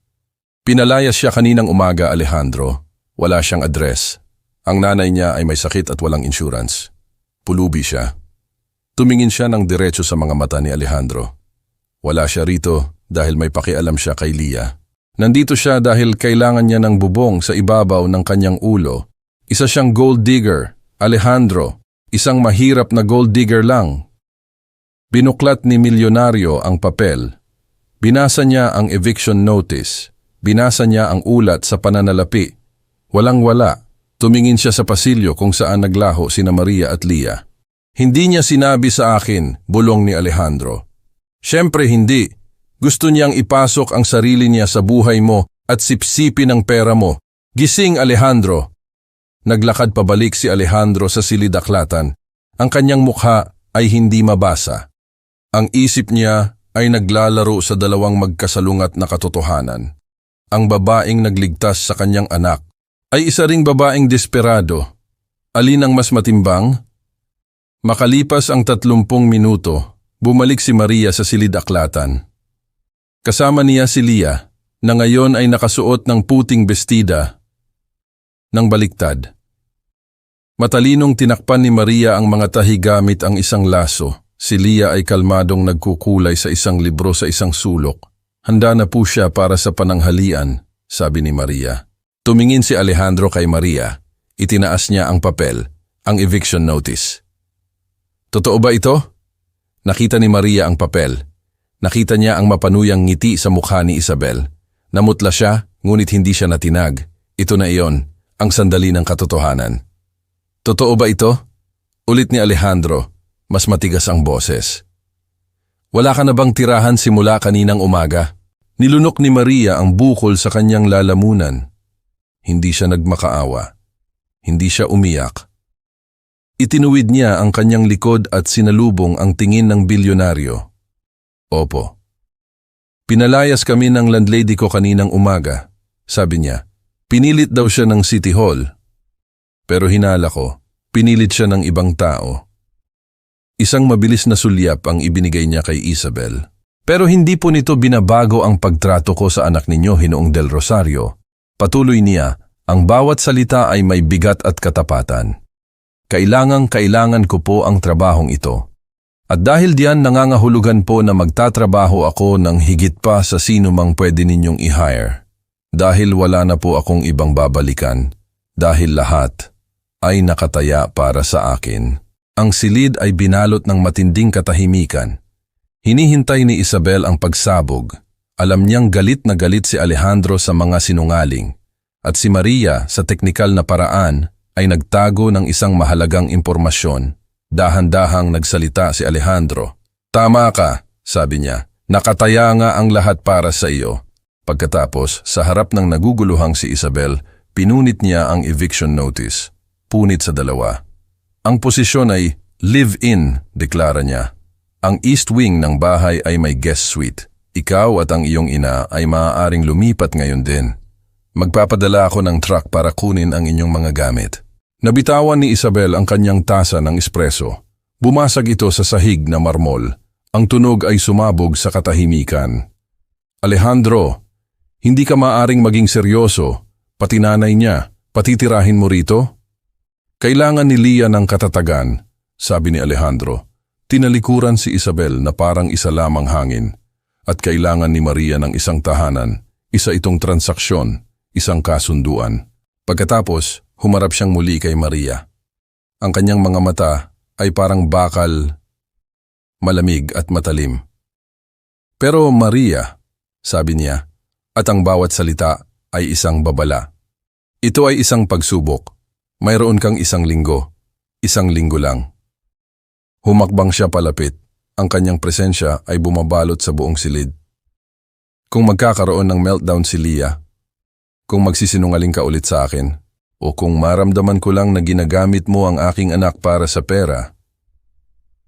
Pinalayas siya kaninang umaga, Alejandro. Wala siyang address. Ang nanay niya ay may sakit at walang insurance. Pulubi siya. Tumingin siya ng diretso sa mga mata ni Alejandro. Wala siya rito dahil may pakialam siya kay Lia. Nandito siya dahil kailangan niya ng bubong sa ibabaw ng kanyang ulo. Isa siyang gold digger, Alejandro. Isang mahirap na gold digger lang. Binuklat ni milyonaryo ang papel. Binasa niya ang eviction notice. Binasa niya ang ulat sa pananalapi. Walang-wala. Tumingin siya sa pasilyo kung saan naglaho sina Maria at Lia. Hindi niya sinabi sa akin, bulong ni Alejandro. Siyempre hindi. Gusto niyang ipasok ang sarili niya sa buhay mo at sipsipin ang pera mo. Gising, Alejandro. Naglakad pabalik si Alejandro sa silid-aklatan. Ang kanyang mukha ay hindi mabasa. Ang isip niya ay naglalaro sa dalawang magkasalungat na katotohanan. Ang babaeng nagligtas sa kanyang anak ay isa ring babaeng desperado. Alin ang mas matimbang? Makalipas ang 30 minuto, bumalik si Maria sa silid-aklatan. Kasama niya si Lia, na ngayon ay nakasuot ng puting bestida ng baliktad. Matalinong tinakpan ni Maria ang mga tahi gamit ang isang laso. Si Lia ay kalmadong nagkukulay sa isang libro sa isang sulok. Handa na po siya para sa pananghalian, sabi ni Maria. Tumingin si Alejandro kay Maria. Itinaas niya ang papel, ang eviction notice. Totoo ba ito? Nakita ni Maria ang papel. Nakita niya ang mapanuyang ngiti sa mukha ni Isabel. Namutla siya, ngunit hindi siya natinag. Ito na iyon, ang sandali ng katotohanan. Totoo ba ito? Ulit ni Alejandro, mas matigas ang boses. Wala ka na bang tirahan simula kaninang umaga? Nilunok ni Maria ang bukol sa kanyang lalamunan. Hindi siya nagmakaawa. Hindi siya umiyak. Itinuwid niya ang kanyang likod at sinalubong ang tingin ng bilyonaryo. Opo. Pinalayas kami ng landlady ko kaninang umaga, sabi niya. Pinilit daw siya ng City Hall. Pero hinala ko, pinilit siya ng ibang tao. Isang mabilis na sulyap ang ibinigay niya kay Isabel. Pero hindi po nito binabago ang pagtrato ko sa anak ninyo, Hinoong Del Rosario. Patuloy niya, ang bawat salita ay may bigat at katapatan. Kailangan ko po ang trabahong ito. At dahil diyan nangangahulugan po na magtatrabaho ako ng higit pa sa sino mang pwede ninyong i-hire. Dahil wala na po akong ibang babalikan. Dahil lahat ay nakataya para sa akin. Ang silid ay binalot ng matinding katahimikan. Hinihintay ni Isabel ang pagsabog. Alam niyang galit na galit si Alejandro sa mga sinungaling. At si Maria sa teknikal na paraan ay nagtago ng isang mahalagang impormasyon. Dahan-dahang nagsalita si Alejandro. Tama ka, sabi niya. Nakataya nga ang lahat para sa iyo. Pagkatapos, sa harap ng naguguluhang si Isabel, pinunit niya ang eviction notice. Punit sa dalawa. Ang posisyon ay live-in, deklara niya. Ang east wing ng bahay ay may guest suite. Ikaw at ang iyong ina ay maaaring lumipat ngayon din. Magpapadala ako ng truck para kunin ang inyong mga gamit. Nabitawan ni Isabel ang kanyang tasa ng espresso. Bumasag ito sa sahig na marmol. Ang tunog ay sumabog sa katahimikan. Alejandro, hindi ka maaaring maging seryoso. Pati nanay niya, patitirahin mo rito? Kailangan ni Lia ng katatagan, sabi ni Alejandro. Tinalikuran si Isabel na parang isa lamang hangin. At kailangan ni Maria ng isang tahanan, isa itong transaksyon, isang kasunduan. Pagkatapos, humarap siyang muli kay Maria. Ang kanyang mga mata ay parang bakal, malamig at matalim. Pero Maria, sabi niya, at ang bawat salita ay isang babala. Ito ay isang pagsubok. Mayroon kang isang linggo lang. Humakbang siya palapit. Ang kanyang presensya ay bumabalot sa buong silid. Kung magkakaroon ng meltdown si Lia, kung magsisinungaling ka ulit sa akin, o kung maramdaman ko lang na ginagamit mo ang aking anak para sa pera,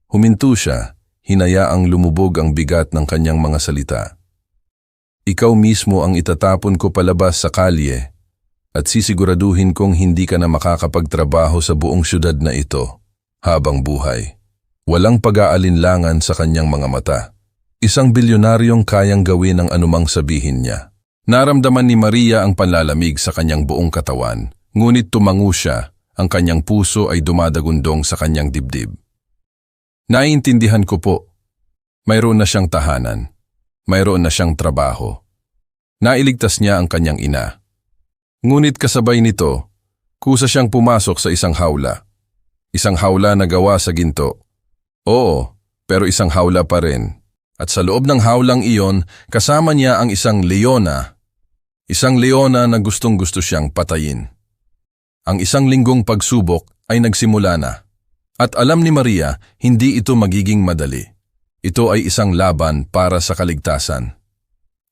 Huminto siya, hinayaang lumubog ang bigat ng kanyang mga salita. Ikaw mismo ang itatapon ko palabas sa kalye at sisiguraduhin kong hindi ka na makakapagtrabaho sa buong syudad na ito habang buhay. Walang pag-aalinlangan sa kanyang mga mata. Isang bilyonaryong kayang gawin ang anumang sabihin niya. Naramdaman ni Maria ang panlalamig sa kanyang buong katawan, ngunit tumango siya, ang kanyang puso ay dumadagundong sa kanyang dibdib. Naiintindihan ko po. Mayroon na siyang tahanan. Mayroon na siyang trabaho. Nailigtas niya ang kanyang ina. Ngunit kasabay nito, kusa siyang pumasok sa isang hawla. Isang hawla na gawa sa ginto. Oo, pero isang hawla pa rin. At sa loob ng hawlang iyon, kasama niya ang isang leona. Isang leona na gustong-gusto siyang patayin. Ang isang linggong pagsubok ay nagsimula na. At alam ni Maria, hindi ito magiging madali. Ito ay isang laban para sa kaligtasan.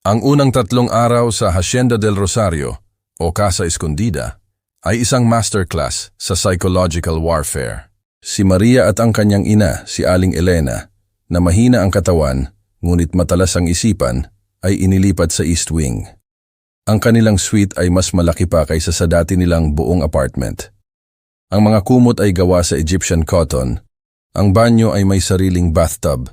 Ang unang 3 araw sa Hacienda del Rosario, o Casa Escondida, ay isang masterclass sa psychological warfare. Si Maria at ang kanyang ina, si Aling Elena, na mahina ang katawan, ngunit matalas ang isipan, ay inilipat sa East Wing. Ang kanilang suite ay mas malaki pa kaysa sa dati nilang buong apartment. Ang mga kumot ay gawa sa Egyptian cotton. Ang banyo ay may sariling bathtub.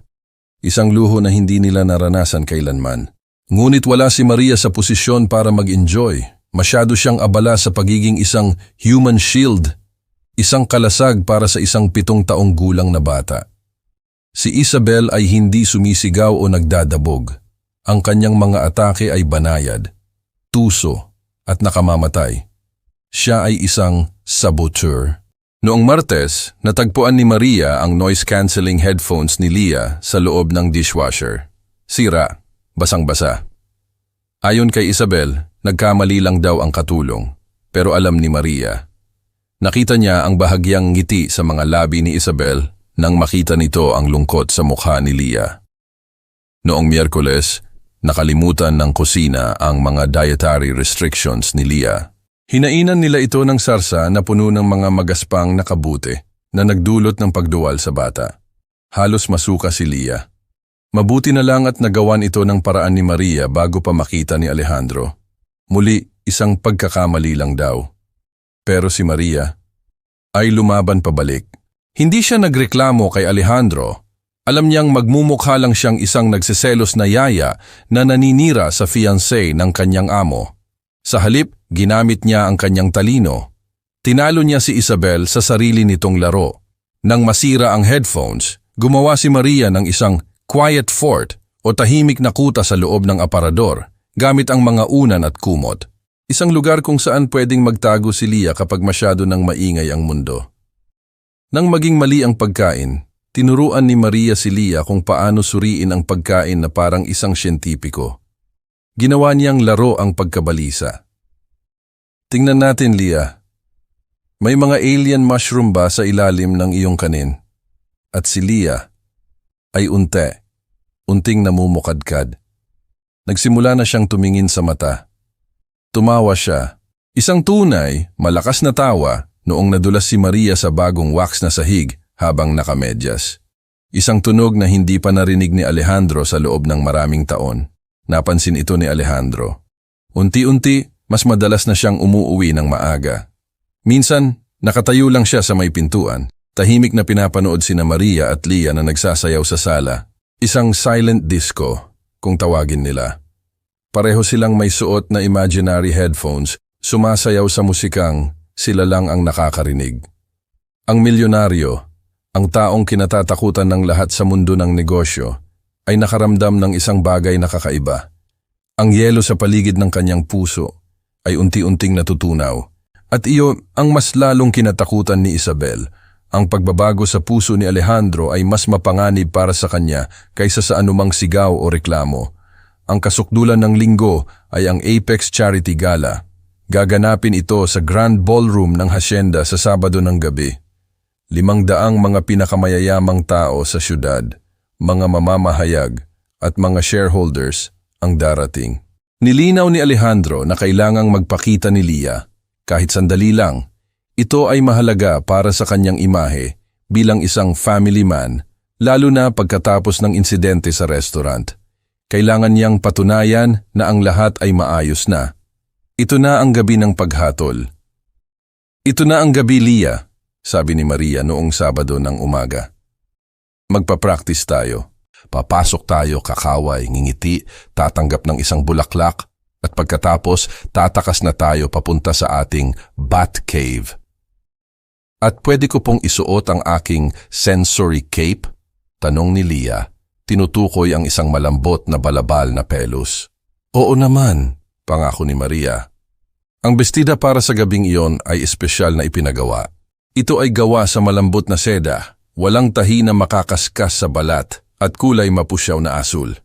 Isang luho na hindi nila naranasan kailanman. Ngunit wala si Maria sa posisyon para mag-enjoy. Masyado siyang abala sa pagiging isang human shield. Isang kalasag para sa isang 7 taong gulang na bata. Si Isabel ay hindi sumisigaw o nagdadabog. Ang kanyang mga atake ay banayad, tuso at nakamamatay. Siya ay isang saboteur. Noong Martes, natagpuan ni Maria ang noise-canceling headphones ni Leah sa loob ng dishwasher. Sira, basang-basa. Ayon kay Isabel, nagkamali lang daw ang katulong. Pero alam ni Maria. Nakita niya ang bahagyang ngiti sa mga labi ni Isabel nang makita nito ang lungkot sa mukha ni Leah. Noong Miyerkules, nakalimutan ng kusina ang mga dietary restrictions ni Leah. Hinainan nila ito ng sarsa na puno ng mga magaspang na kabuti na nagdulot ng pagduwal sa bata. Halos masuka si Leah. Mabuti na lang at nagawan ito ng paraan ni Maria bago pa makita ni Alejandro. Muli, isang pagkakamali lang daw. Pero si Maria ay lumaban pabalik. Hindi siya nagreklamo kay Alejandro. Alam niyang magmumukha lang siyang isang nagsiselos na yaya na naninira sa fiancé ng kanyang amo. Sa halip, ginamit niya ang kanyang talino. Tinalo niya si Isabel sa sarili nitong laro. Nang masira ang headphones, gumawa si Maria ng isang quiet fort o tahimik na kuta sa loob ng aparador gamit ang mga unan at kumot. Isang lugar kung saan pwedeng magtago si Leah kapag masyado nang maingay ang mundo. Nang maging mali ang pagkain, tinuruan ni Maria si Leah kung paano suriin ang pagkain na parang isang siyentipiko. Ginawa niyang laro ang pagkabalisa. Tingnan natin, Leah. May mga alien mushroom ba sa ilalim ng iyong kanin? At si Leah ay unting namumukadkad. Nagsimula na siyang tumingin sa mata. Tumawa siya. Isang tunay, malakas na tawa noong nadulas si Maria sa bagong wax na sahig habang nakamedyas. Isang tunog na hindi pa narinig ni Alejandro sa loob ng maraming taon. Napansin ito ni Alejandro. Unti-unti, mas madalas na siyang umuuwi ng maaga. Minsan, nakatayo lang siya sa may pintuan. Tahimik na pinapanood sina Maria at Leah na nagsasayaw sa sala. Isang silent disco, kung tawagin nila. Pareho silang may suot na imaginary headphones, sumasayaw sa musikang sila lang ang nakakarinig. Ang milyonaryo, ang taong kinatatakutan ng lahat sa mundo ng negosyo, ay nakaramdam ng isang bagay na kakaiba. Ang yelo sa paligid ng kanyang puso ay unti-unting natutunaw. At iyo ang mas lalong kinatakutan ni Isabel. Ang pagbabago sa puso ni Alejandro ay mas mapanganib para sa kanya kaysa sa anumang sigaw o reklamo. Ang kasukdulan ng linggo ay ang Apex Charity Gala. Gaganapin ito sa Grand Ballroom ng Hacienda sa Sabado ng gabi. 500 mga pinakamayayamang tao sa syudad, mga mamamahayag at mga shareholders ang darating. Nilinaw ni Alejandro na kailangang magpakita ni Leah, kahit sandali lang. Ito ay mahalaga para sa kanyang imahe bilang isang family man, lalo na pagkatapos ng insidente sa restaurant. Kailangan niyang patunayan na ang lahat ay maayos na. Ito na ang gabi ng paghatol. Ito na ang gabi, Leah, sabi ni Maria noong Sabado ng umaga. Magpa-practice tayo. Papasok tayo, kakaway, ngingiti, tatanggap ng isang bulaklak, at pagkatapos tatakas na tayo papunta sa ating bat cave. At pwede ko pong isuot ang aking sensory cape? Tanong ni Leah. Tinutukoy ang isang malambot na balabal na pelos. Oo naman, pangako ni Maria. Ang bestida para sa gabing iyon ay espesyal na ipinagawa. Ito ay gawa sa malambot na seda, walang tahi na makakaskas sa balat at kulay mapusyaw na asul.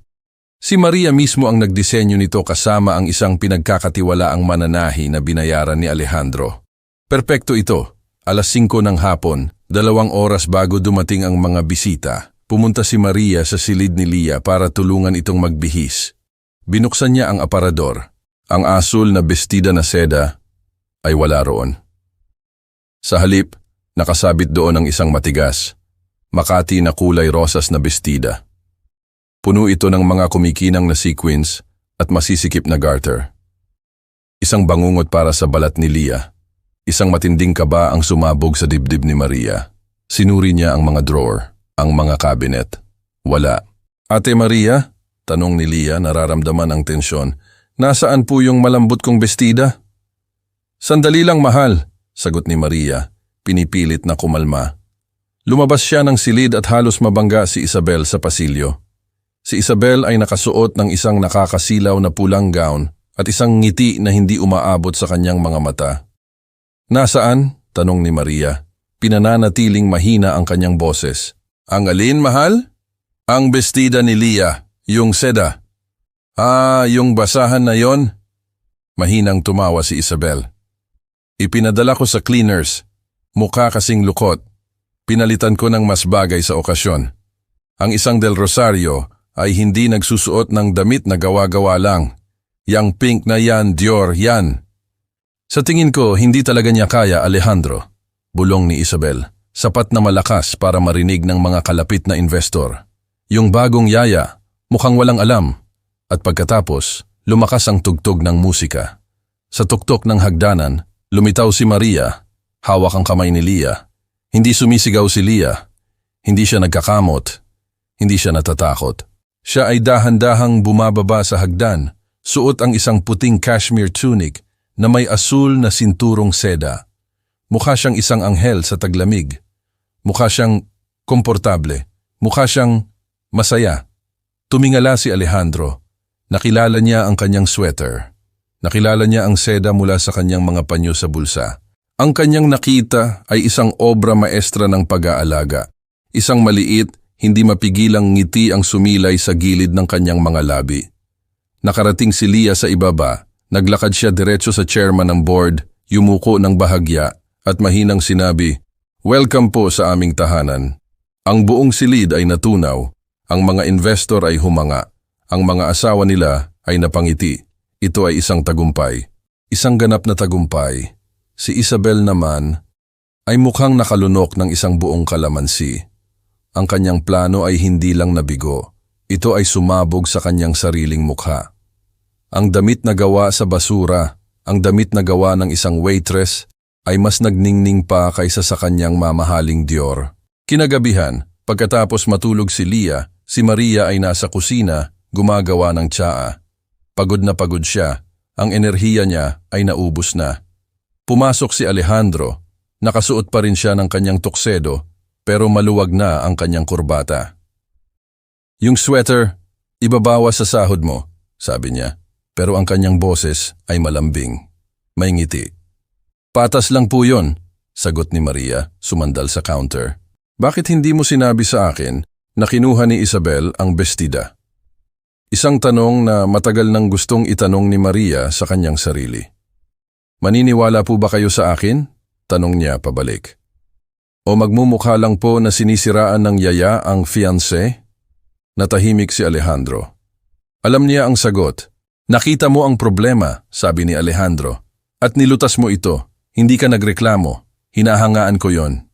Si Maria mismo ang nagdisenyo nito kasama ang isang pinagkakatiwalaang mananahi na binayaran ni Alejandro. Perpekto ito. 5:00 ng hapon, 2 oras bago dumating ang mga bisita. Pumunta si Maria sa silid ni Leah para tulungan itong magbihis. Binuksan niya ang aparador. Ang asul na bestida na seda ay wala roon. Sa halip, nakasabit doon ang isang matigas, makati na kulay rosas na bestida. Puno ito ng mga kumikinang na sequins at masisikip na garter. Isang bangungot para sa balat ni Leah. Isang matinding kaba ang sumabog sa dibdib ni Maria. Sinuri niya ang mga drawer. Ang mga cabinet. Wala. Ate Maria? Tanong ni Leah, nararamdaman ang tensyon. Nasaan po yung malambot kong bestida? Sandali lang, mahal, sagot ni Maria, pinipilit na kumalma. Lumabas siya ng silid at halos mabangga si Isabel sa pasilyo. Si Isabel ay nakasuot ng isang nakakasilaw na pulang gown at isang ngiti na hindi umaabot sa kanyang mga mata. Nasaan? Tanong ni Maria. Pinananatiling mahina ang kanyang boses. Ang alin, mahal? Ang bestida ni Leah, yung seda. Yung basahan na yon? Mahinang tumawa si Isabel. Ipinadala ko sa cleaners. Mukha kasing lukot. Pinalitan ko ng mas bagay sa okasyon. Ang isang Del Rosario ay hindi nagsusuot ng damit na gawa-gawa lang. Yang pink na yan, Dior, yan. Sa tingin ko, hindi talaga niya kaya, Alejandro. Bulong ni Isabel. Sapat na malakas para marinig ng mga kalapit na investor. Yung bagong yaya, mukhang walang alam. At pagkatapos, lumakas ang tugtog ng musika. Sa tuktok ng hagdanan, lumitaw si Maria, hawak ang kamay ni Leah. Hindi sumisigaw si Leah. Hindi siya nagkakamot. Hindi siya natatakot. Siya ay dahan-dahang bumababa sa hagdan, suot ang isang puting cashmere tunic na may asul na sinturong seda. Mukha siyang isang anghel sa taglamig. Mukha siyang komportable. Mukha siyang masaya. Tumingala si Alejandro. Nakilala niya ang kanyang sweater. Nakilala niya ang seda mula sa kanyang mga panyo sa bulsa. Ang kanyang nakita ay isang obra maestra ng pag-aalaga. Isang maliit, hindi mapigilang ngiti ang sumilay sa gilid ng kanyang mga labi. Nakarating si Leah sa ibaba. Naglakad siya diretso sa chairman ng board, yumuko ng bahagya at mahinang sinabi, "Welcome po sa aming tahanan." Ang buong silid ay natunaw. Ang mga investor ay humanga. Ang mga asawa nila ay napangiti. Ito ay isang tagumpay. Isang ganap na tagumpay. Si Isabel naman ay mukhang nakalunok ng isang buong kalamansi. Ang kanyang plano ay hindi lang nabigo. Ito ay sumabog sa kanyang sariling mukha. Ang damit na gawa sa basura, ang damit na gawa ng isang waitress, ay mas nagningning pa kaysa sa kanyang mamahaling Dior. Kinagabihan, pagkatapos matulog si Leah, si Maria ay nasa kusina, gumagawa ng tsaa. Pagod na pagod siya, ang enerhiya niya ay naubos na. Pumasok si Alejandro, nakasuot pa rin siya ng kanyang tuksedo, pero maluwag na ang kanyang kurbata. Yung sweater, ibabawas sa sahod mo, sabi niya, pero ang kanyang boses ay malambing. May ngiti. Patas lang po yun, sagot ni Maria, sumandal sa counter. Bakit hindi mo sinabi sa akin na kinuha ni Isabel ang bestida? Isang tanong na matagal nang gustong itanong ni Maria sa kanyang sarili. Maniniwala po ba kayo sa akin? Tanong niya pabalik. O magmumukha lang po na sinisiraan ng yaya ang fiancé? Natahimik si Alejandro. Alam niya ang sagot. Nakita mo ang problema, sabi ni Alejandro. At nilutas mo ito. Hindi ka nagreklamo. Hinahangaan ko yon.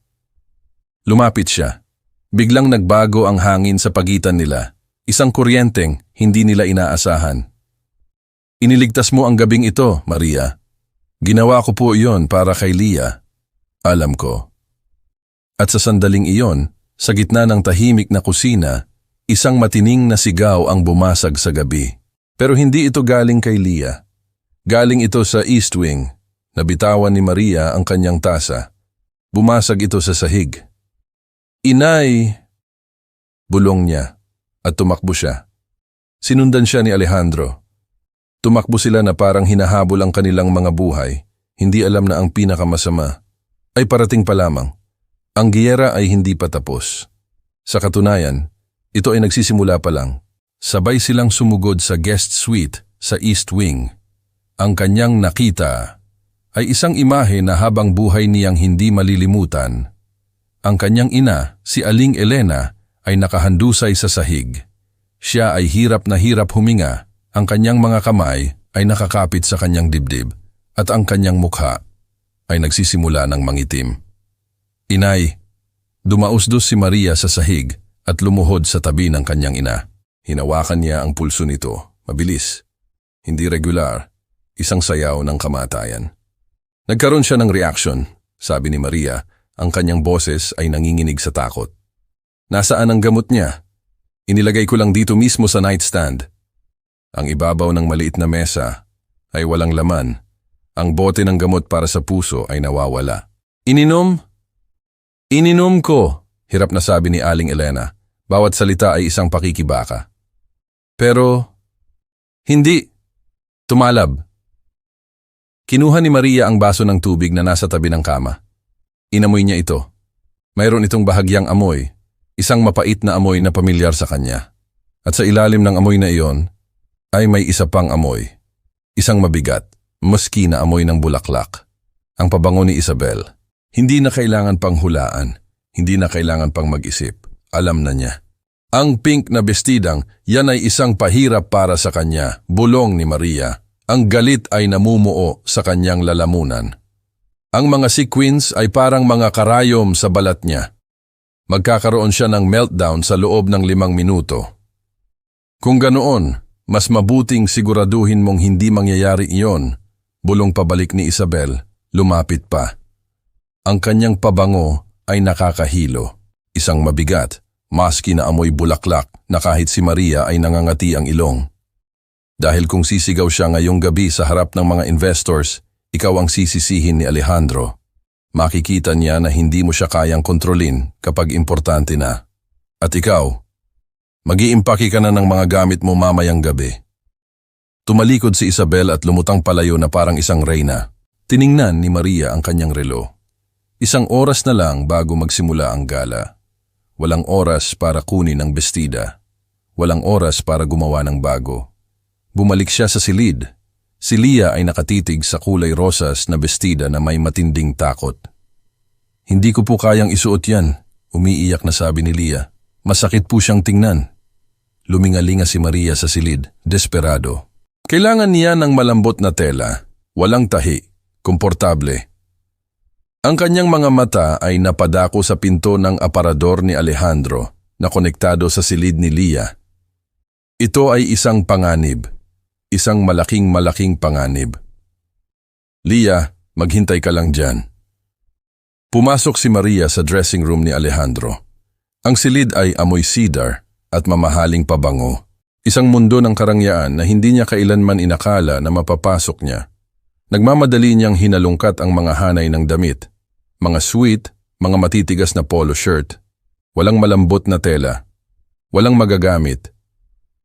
Lumapit siya. Biglang nagbago ang hangin sa pagitan nila. Isang kuryenteng hindi nila inaasahan. Iniligtas mo ang gabing ito, Maria. Ginawa ko po iyon para kay Leah. Alam ko. At sa sandaling iyon, sa gitna ng tahimik na kusina, isang matining na sigaw ang bumasag sa gabi. Pero hindi ito galing kay Leah. Galing ito sa East Wing. Nabitawan ni Maria ang kanyang tasa. Bumasag ito sa sahig. Inay! Bulong niya at tumakbo siya. Sinundan siya ni Alejandro. Tumakbo sila na parang hinahabol ang kanilang mga buhay. Hindi alam na ang pinakamasama ay parating pa lamang. Ang giyera ay hindi pa tapos. Sa katunayan, ito ay nagsisimula pa lang. Sabay silang sumugod sa guest suite sa East Wing. Ang kanyang nakita ay isang imahe na habang buhay niyang hindi malilimutan. Ang kanyang ina, si Aling Elena, ay nakahandusay sa sahig. Siya ay hirap na hirap huminga, ang kanyang mga kamay ay nakakapit sa kanyang dibdib at ang kanyang mukha ay nagsisimula ng mangitim. Inay, dumausdos si Maria sa sahig at lumuhod sa tabi ng kanyang ina. Hinawakan niya ang pulso nito, mabilis, hindi regular, isang sayaw ng kamatayan. Nagkaroon siya ng reaksyon, sabi ni Maria, ang kanyang boses ay nanginginig sa takot. Nasaan ang gamot niya? Inilagay ko lang dito mismo sa nightstand. Ang ibabaw ng maliit na mesa ay walang laman. Ang bote ng gamot para sa puso ay nawawala. Ininom? Ininom ko, hirap na sabi ni Aling Elena. Bawat salita ay isang pakikibaka. Pero, hindi. Tumalab. Kinuha ni Maria ang baso ng tubig na nasa tabi ng kama. Inamoy niya ito. Mayroon itong bahagyang amoy, isang mapait na amoy na pamilyar sa kanya. At sa ilalim ng amoy na iyon, ay may isa pang amoy. Isang mabigat, maski na amoy ng bulaklak. Ang pabango ni Isabel. Hindi na kailangan pang hulaan, hindi na kailangan pang mag-isip. Alam na niya. Ang pink na bestidang, yan ay isang pahirap para sa kanya, bulong ni Maria. Ang galit ay namumuo sa kanyang lalamunan. Ang mga sequins ay parang mga karayom sa balat niya. Magkakaroon siya ng meltdown sa loob ng 5 minuto. Kung ganoon, mas mabuting siguraduhin mong hindi mangyayari iyon, bulong pabalik ni Isabel, lumapit pa. Ang kanyang pabango ay nakakahilo. Isang mabigat, maski na amoy bulaklak na kahit si Maria ay nangangati ang ilong. Dahil kung sisigaw siya ngayong gabi sa harap ng mga investors, ikaw ang sisisihin ni Alejandro. Makikita niya na hindi mo siya kayang kontrolin kapag importante na. At ikaw, mag-iimpake ka na ng mga gamit mo mamayang gabi. Tumalikod si Isabel at lumutang palayo na parang isang reyna. Tiningnan ni Maria ang kanyang relo. 1 oras na lang bago magsimula ang gala. Walang oras para kunin ang bestida. Walang oras para gumawa ng bago. Bumalik siya sa silid. Si Leah ay nakatitig sa kulay rosas na bestida na may matinding takot. Hindi ko po kayang isuot yan, umiiyak na sabi ni Leah. Masakit po siyang tingnan. Lumingalinga si Maria sa silid, desperado. Kailangan niya ng malambot na tela, walang tahi, komportable. Ang kanyang mga mata ay napadako sa pinto ng aparador ni Alejandro na konektado sa silid ni Leah. Ito ay isang panganib. Isang malaking panganib. Leah, maghintay ka lang dyan. Pumasok si Maria sa dressing room ni Alejandro. Ang silid ay amoy cedar at mamahaling pabango. Isang mundo ng karangyaan na hindi niya kailanman inakala na mapapasok niya. Nagmamadali niyang hinalungkat ang mga hanay ng damit. Mga sweet, mga matitigas na polo shirt. Walang malambot na tela. Walang magagamit.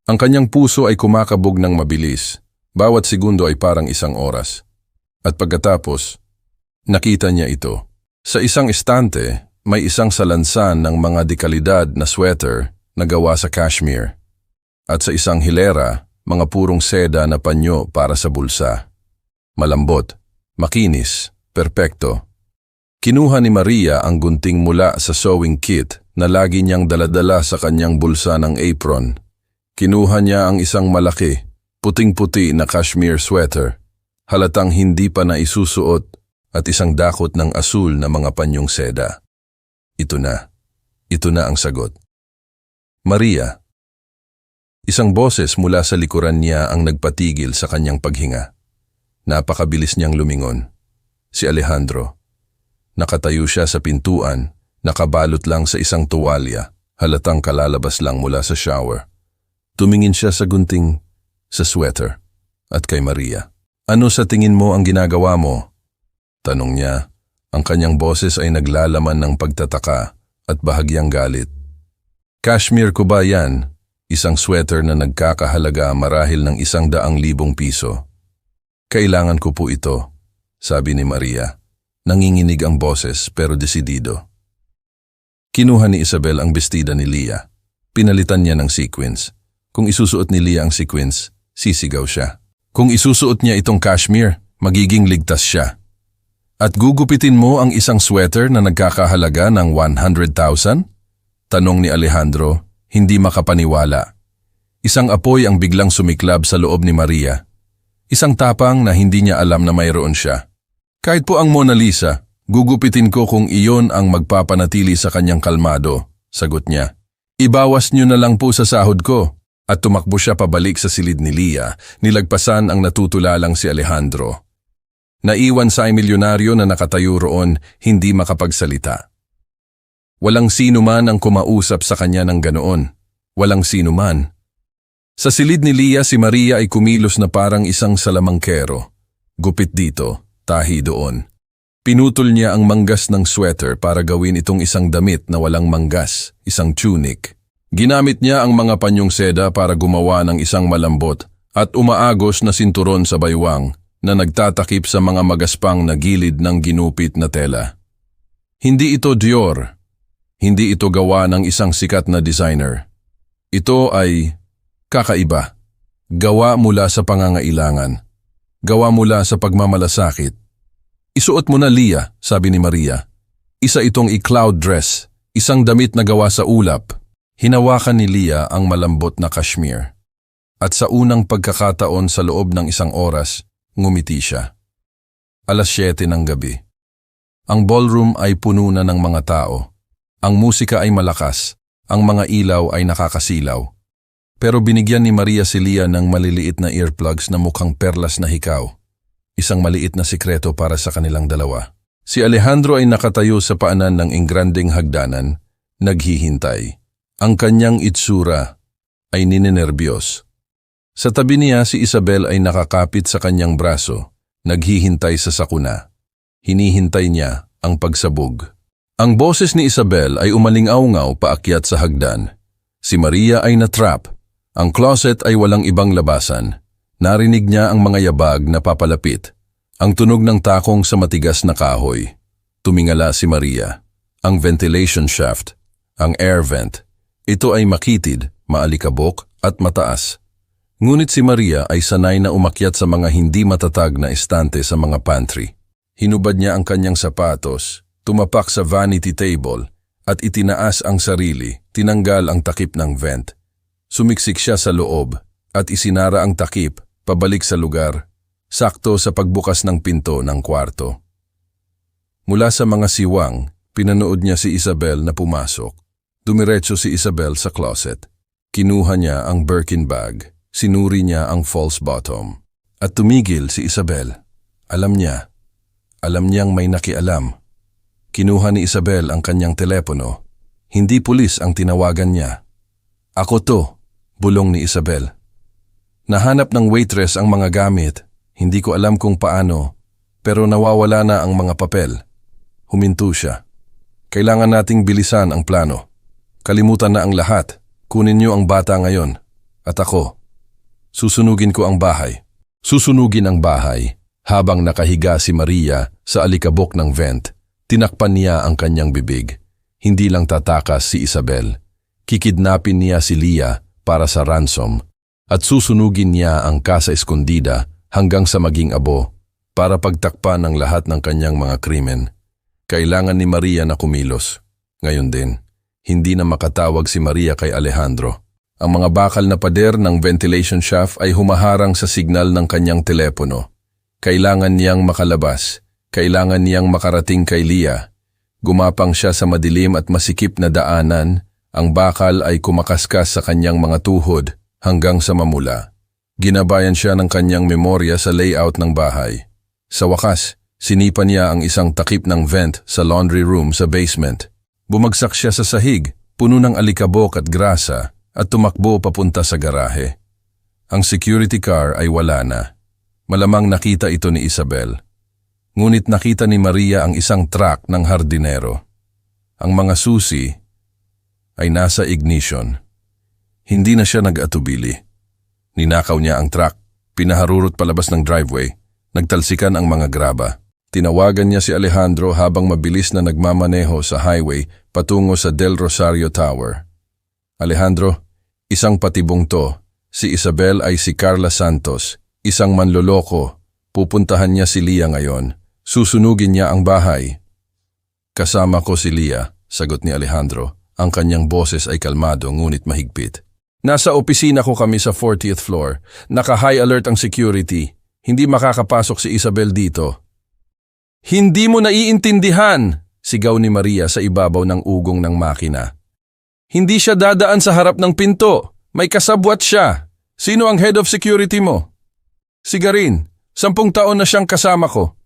Ang kanyang puso ay kumakabog ng mabilis. Bawat segundo ay parang 1 oras. At pagkatapos, nakita niya ito. Sa isang estante, may isang salansan ng mga dekalidad na sweater na gawa sa cashmere. At sa isang hilera, mga purong seda na panyo para sa bulsa. Malambot, makinis, perpekto. Kinuha ni Maria ang gunting mula sa sewing kit na lagi niyang daladala sa kanyang bulsa ng apron. Kinuha niya ang isang malaki, puting-puti na cashmere sweater, halatang hindi pa na isusuot at isang dakot ng asul na mga panyong seda. Ito na. Ito na ang sagot. Maria. Isang boses mula sa likuran niya ang nagpatigil sa kanyang paghinga. Napakabilis niyang lumingon. Si Alejandro. Nakatayo siya sa pintuan, nakabalot lang sa isang tuwalya, halatang kalalabas lang mula sa shower. Tumingin siya sa gunting, sa sweater, at kay Maria. Ano sa tingin mo ang ginagawa mo? Tanong niya. Ang kanyang boses ay naglalaman ng pagtataka at bahagyang galit. Cashmere ko ba yan? Isang sweater na nagkakahalaga marahil ng 100,000 piso. Kailangan ko po ito, sabi ni Maria. Nanginginig ang boses pero desidido. Kinuha ni Isabel ang bestida ni Leah. Pinalitan niya ng sequins. Kung isusuot ni Leah ang sequins, sisigaw siya. Kung isusuot niya itong cashmere, magiging ligtas siya. At gugupitin mo ang isang sweater na nagkakahalaga ng 100,000? Tanong ni Alejandro, hindi makapaniwala. Isang apoy ang biglang sumiklab sa loob ni Maria. Isang tapang na hindi niya alam na mayroon siya. Kahit po ang Mona Lisa, gugupitin ko kung iyon ang magpapanatili sa kanyang kalmado, sagot niya. Ibawas niyo na lang po sa sahod ko. At tumakbo siya pabalik sa silid ni Leah, nilagpasan ang natutulalang si Alejandro. Naiwan sa milyonaryo na nakatayo roon, hindi makapagsalita. Walang sino man ang kumausap sa kanya ng ganoon. Walang sino man. Sa silid ni Leah, si Maria ay kumilos na parang isang salamangkero. Gupit dito, tahi doon. Pinutol niya ang manggas ng sweater para gawin itong isang damit na walang manggas, isang tunic. Ginamit niya ang mga panyong seda para gumawa ng isang malambot at umaagos na sinturon sa baywang na nagtatakip sa mga magaspang na gilid ng ginupit na tela. Hindi ito Dior. Hindi ito gawa ng isang sikat na designer. Ito ay kakaiba. Gawa mula sa pangangailangan. Gawa mula sa pagmamalasakit. Isuot mo na, Leah, sabi ni Maria. Isa itong i-cloud dress, isang damit na gawa sa ulap. Hinawakan ni Leah ang malambot na cashmere. At sa unang pagkakataon sa loob ng isang oras, ngumiti siya. 7:00 ng gabi. Ang ballroom ay puno na ng mga tao. Ang musika ay malakas, ang mga ilaw ay nakakasilaw. Pero binigyan ni Maria si Leah ng maliliit na earplugs na mukhang perlas na hikaw. Isang maliit na sikreto para sa kanilang dalawa. Si Alejandro ay nakatayo sa paanan ng ingranding hagdanan, naghihintay. Ang kanyang itsura ay ninenerbiyos. Sa tabi niya si Isabel ay nakakapit sa kanyang braso, naghihintay sa sakuna. Hinihintay niya ang pagsabog. Ang boses ni Isabel ay umalingaw-ngaw paakyat sa hagdan. Si Maria ay natrap. Ang closet ay walang ibang labasan. Narinig niya ang mga yabag na papalapit. Ang tunog ng takong sa matigas na kahoy. Tumingala si Maria. Ang ventilation shaft, ang air vent. Ito ay makitid, maalikabok at mataas. Ngunit si Maria ay sanay na umakyat sa mga hindi matatag na estante sa mga pantry. Hinubad niya ang kanyang sapatos, tumapak sa vanity table at itinaas ang sarili, tinanggal ang takip ng vent. Sumiksik siya sa loob at isinara ang takip pabalik sa lugar, sakto sa pagbukas ng pinto ng kwarto. Mula sa mga siwang, pinanood niya si Isabel na pumasok. Dumiretso si Isabel sa closet. Kinuha niya ang Birkin bag. Sinuri niya ang false bottom. At tumigil si Isabel. Alam niyang may nakialam. Kinuha ni Isabel ang kanyang telepono. Hindi pulis ang tinawagan niya. Ako to, bulong ni Isabel. Nahanap ng waitress ang mga gamit. Hindi ko alam kung paano, pero nawawala na ang mga papel. Huminto siya. Kailangan nating bilisan ang plano. Kalimutan na ang lahat. Kunin niyo ang bata ngayon. At ako. Susunugin ko ang bahay. Susunugin ang bahay. Habang nakahiga si Maria sa alikabok ng vent, tinakpan niya ang kanyang bibig. Hindi lang tatakas si Isabel. Kikidnapin niya si Leah para sa ransom at susunugin niya ang Casa Escondida hanggang sa maging abo para pagtakpan ang lahat ng kanyang mga krimen. Kailangan ni Maria na kumilos. Ngayon din, hindi na makatawag si Maria kay Alejandro. Ang mga bakal na pader ng ventilation shaft ay humaharang sa signal ng kanyang telepono. Kailangan niyang makalabas. Kailangan niyang makarating kay Leah. Gumapang siya sa madilim at masikip na daanan, ang bakal ay kumakaskas sa kanyang mga tuhod hanggang sa mamula. Ginabayan siya ng kanyang memorya sa layout ng bahay. Sa wakas, sinipan niya ang isang takip ng vent sa laundry room sa basement. Bumagsak siya sa sahig, puno ng alikabok at grasa, at tumakbo papunta sa garahe. Ang security car ay wala na. Malamang nakita ito ni Isabel. Ngunit nakita ni Maria ang isang truck ng hardinero. Ang mga susi ay nasa ignition. Hindi na siya nag-atubili. Ninakaw niya ang truck, pinaharurot palabas ng driveway, nagtalsikan ang mga graba. Tinawagan niya si Alejandro habang mabilis na nagmamaneho sa highway patungo sa Del Rosario Tower. Alejandro, isang patibong to. Si Isabel ay si Carla Santos, isang manloloko. Pupuntahan niya si Lia ngayon. Susunugin niya ang bahay. Kasama ko si Lia, sagot ni Alejandro. Ang kanyang boses ay kalmado ngunit mahigpit. Nasa opisina ko kami sa 40th floor. Naka-high alert ang security. Hindi makakapasok si Isabel dito. Hindi mo naiintindihan, sigaw ni Maria sa ibabaw ng ugong ng makina. Hindi siya dadaan sa harap ng pinto. May kasabwat siya. Sino ang head of security mo? Si Garin. 10 taon na siyang kasama ko.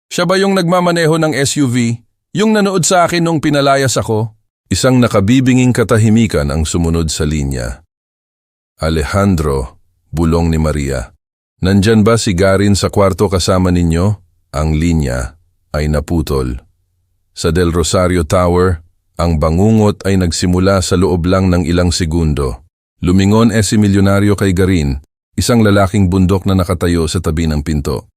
Siya ba yung nagmamaneho ng SUV? Yung nanood sa akin nung pinalayas ako? Isang nakabibinging katahimikan ang sumunod sa linya. Alejandro, bulong ni Maria. Nandyan ba si Garin sa kwarto kasama ninyo? Ang linya ay naputol. Sa Del Rosario Tower, ang bangungot ay nagsimula sa loob lang ng ilang segundo. Lumingon si milyonaryo kay Garin, isang lalaking bundok na nakatayo sa tabi ng pinto.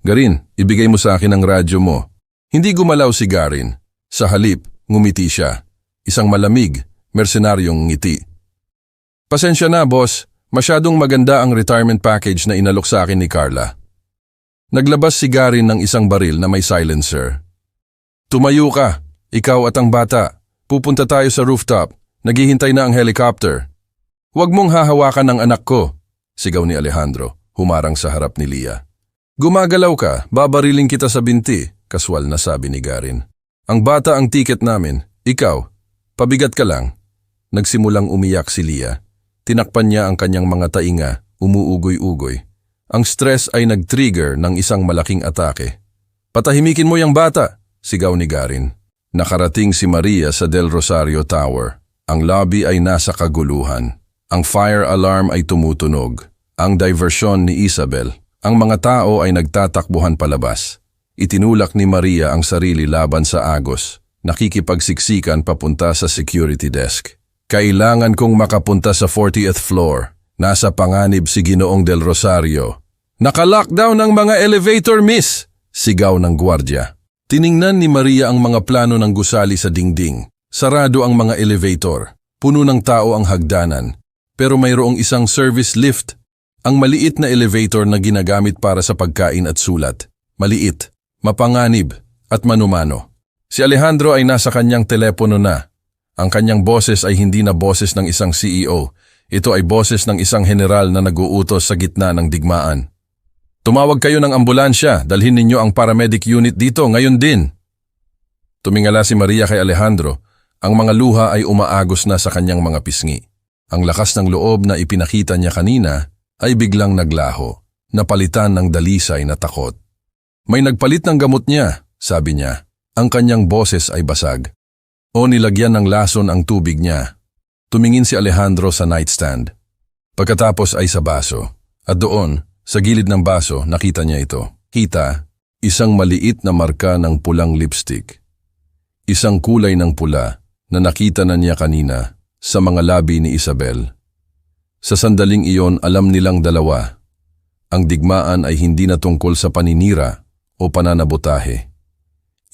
Garin, ibigay mo sa akin ang radyo mo. Hindi gumalaw si Garin. Sa halip, ngumiti siya. Isang malamig, mersenaryong ngiti. Pasensya na, boss. Masyadong maganda ang retirement package na inalok sa akin ni Carla. Naglabas si Garin ng isang baril na may silencer. Tumayo ka, ikaw at ang bata. Pupunta tayo sa rooftop. Naghihintay na ang helicopter. Huwag mong hahawakan ang anak ko, sigaw ni Alejandro, humarang sa harap ni Lia. Gumagalaw ka, babariling kita sa binti, kaswal na sabi ni Garin. Ang bata ang tiket namin, ikaw, pabigat ka lang. Nagsimulang umiyak si Lia. Tinakpan niya ang kanyang mga tainga, umuugoy-ugoy. Ang stress ay nag-trigger ng isang malaking atake. Patahimikin mo yung bata, sigaw ni Garin. Nakarating si Maria sa Del Rosario Tower. Ang lobby ay nasa kaguluhan. Ang fire alarm ay tumutunog. Ang diversyon ni Isabel. Ang mga tao ay nagtatakbuhan palabas. Itinulak ni Maria ang sarili laban sa agos. Nakikipagsiksikan papunta sa security desk. Kailangan kong makapunta sa 40th floor. Nasa panganib si Ginoong Del Rosario. Naka-lockdown ang mga elevator, miss! Sigaw ng gwardya. Tiningnan ni Maria ang mga plano ng gusali sa dingding. Sarado ang mga elevator. Puno ng tao ang hagdanan. Pero mayroong isang service lift. Ang maliit na elevator na ginagamit para sa pagkain at sulat. Maliit, mapanganib, at manumano. Si Alejandro ay nasa kanyang telepono na. Ang kanyang boses ay hindi na boses ng isang CEO. Ito ay boses ng isang general na nag-uutos sa gitna ng digmaan. Tumawag kayo ng ambulansya, dalhin ninyo ang paramedic unit dito ngayon din. Tumingala si Maria kay Alejandro. Ang mga luha ay umaagos na sa kanyang mga pisngi. Ang lakas ng loob na ipinakita niya kanina ay biglang naglaho, napalitan ng dalisay na takot. May nagpalit ng gamot niya, sabi niya. Ang kanyang boses ay basag. O nilagyan ng lason ang tubig niya. Tumingin si Alejandro sa nightstand. Pagkatapos ay sa baso. At doon, sa gilid ng baso, nakita niya ito. Kita, isang maliit na marka ng pulang lipstick. Isang kulay ng pula na nakita na niya kanina sa mga labi ni Isabel. Sa sandaling iyon, alam nilang dalawa. Ang digmaan ay hindi na tungkol sa paninira o pananabotahe.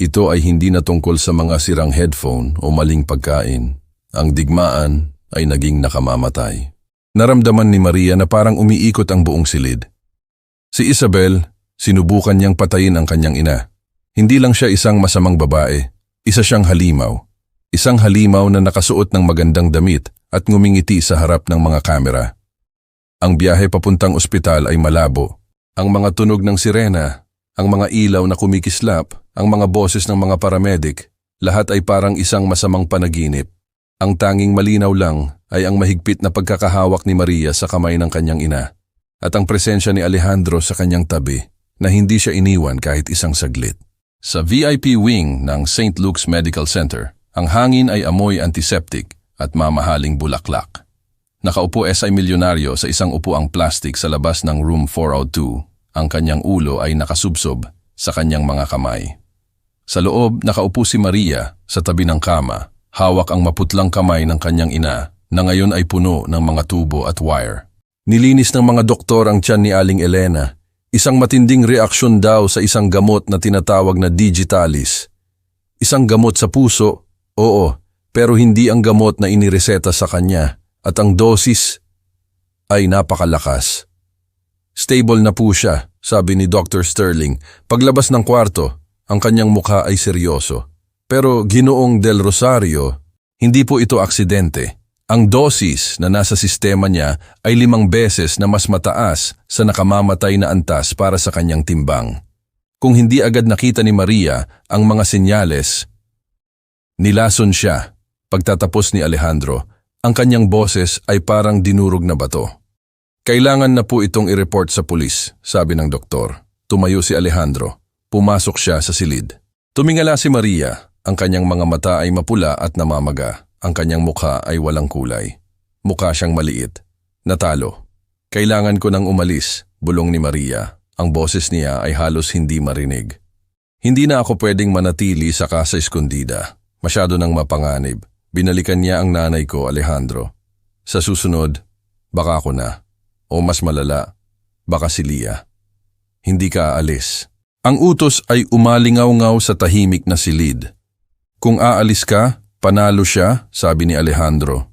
Ito ay hindi na tungkol sa mga sirang headphone o maling pagkain. Ang digmaan ay naging nakamamatay. Naramdaman ni Maria na parang umiikot ang buong silid. Si Isabel, sinubukan niyang patayin ang kanyang ina. Hindi lang siya isang masamang babae, isa siyang halimaw. Isang halimaw na nakasuot ng magandang damit at ngumingiti sa harap ng mga kamera. Ang biyahe papuntang ospital ay malabo. Ang mga tunog ng sirena, ang mga ilaw na kumikislap, ang mga boses ng mga paramedic, Lahat ay parang isang masamang panaginip. Ang tanging malinaw lang ay ang mahigpit na pagkakahawak ni Maria sa kamay ng kanyang ina at ang presensya ni Alejandro sa kanyang tabi na hindi siya iniwan kahit isang saglit. Sa VIP wing ng St. Luke's Medical Center, ang hangin ay amoy antiseptic at mamahaling bulaklak. Nakaupo SI milyonaryo sa isang upuang plastic sa labas ng room 402. Ang kanyang ulo ay nakasubsob sa kanyang mga kamay. Sa loob, nakaupo si Maria sa tabi ng kama. Hawak ang maputlang kamay ng kanyang ina na ngayon ay puno ng mga tubo at wire. Nilinis ng mga doktor ang tiyan ni Aling Elena. Isang matinding reaksyon daw sa isang gamot na tinatawag na digitalis. Isang gamot sa puso, oo, pero hindi ang gamot na inireseta sa kanya. At ang dosis ay napakalakas. Stable na po siya, sabi ni Dr. Sterling. Paglabas ng kwarto, ang kanyang mukha ay seryoso. Pero Ginoong Del Rosario, hindi po ito aksidente. Ang dosis na nasa sistema niya ay 5 beses na mas mataas sa nakamamatay na antas para sa kanyang timbang. Kung hindi agad nakita ni Maria ang mga senyales, nilason siya. Pagtatapos ni Alejandro, ang kanyang boses ay parang dinurog na bato. Kailangan na po itong i-report sa pulis, sabi ng doktor. Tumayo si Alejandro. Pumasok siya sa silid. Tumingala si Maria. Ang kanyang mga mata ay mapula at namamaga. Ang kanyang mukha ay walang kulay. Mukha siyang maliit. Natalo. Kailangan ko nang umalis, bulong ni Maria. Ang boses niya ay halos hindi marinig. Hindi na ako pwedeng manatili sa Casa Escondida. Masyado nang mapanganib. Binalikan niya ang nanay ko, Alejandro. Sa susunod, baka ako na. O mas malala, baka si Lia. Hindi ka aalis. Ang utos ay umalingaw-ngaw sa tahimik na silid. Kung aalis ka, panalo siya, sabi ni Alejandro.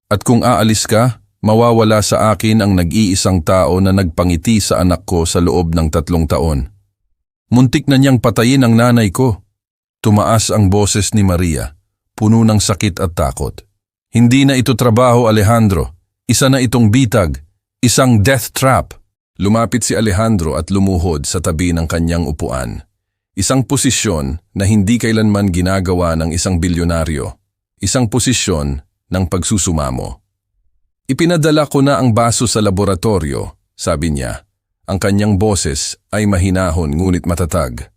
At kung aalis ka, mawawala sa akin ang nag-iisang tao na nagpangiti sa anak ko sa loob ng 3 taon. Muntik na niyang patayin ang nanay ko. Tumaas ang boses ni Maria. Puno ng sakit at takot. Hindi na ito trabaho, Alejandro. Isa na itong bitag. Isang death trap. Lumapit si Alejandro at lumuhod sa tabi ng kanyang upuan. Isang posisyon na hindi kailanman ginagawa ng isang bilyonaryo. Isang posisyon ng pagsusumamo. Ipinadala ko na ang baso sa laboratorio, sabi niya. Ang kanyang boses ay mahinahon ngunit matatag.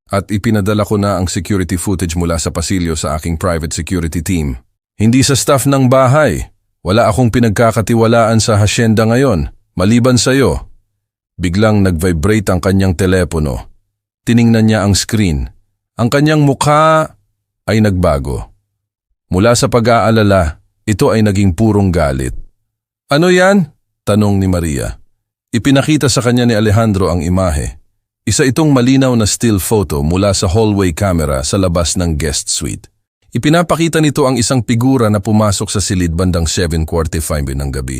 At ipinadala ko na ang security footage mula sa pasilyo sa aking private security team. Hindi sa staff ng bahay. Wala akong pinagkakatiwalaan sa hasyenda ngayon, maliban sa iyo. Biglang nag-vibrate ang kanyang telepono. Tiningnan niya ang screen. Ang kanyang mukha ay nagbago. Mula sa pag-aalala, ito ay naging purong galit. Ano yan? Tanong ni Maria. Ipinakita sa kanya ni Alejandro ang imahe. Isa itong malinaw na still photo mula sa hallway camera sa labas ng guest suite. Ipinapakita nito ang isang figura na pumasok sa silid bandang 7:45 ng gabi.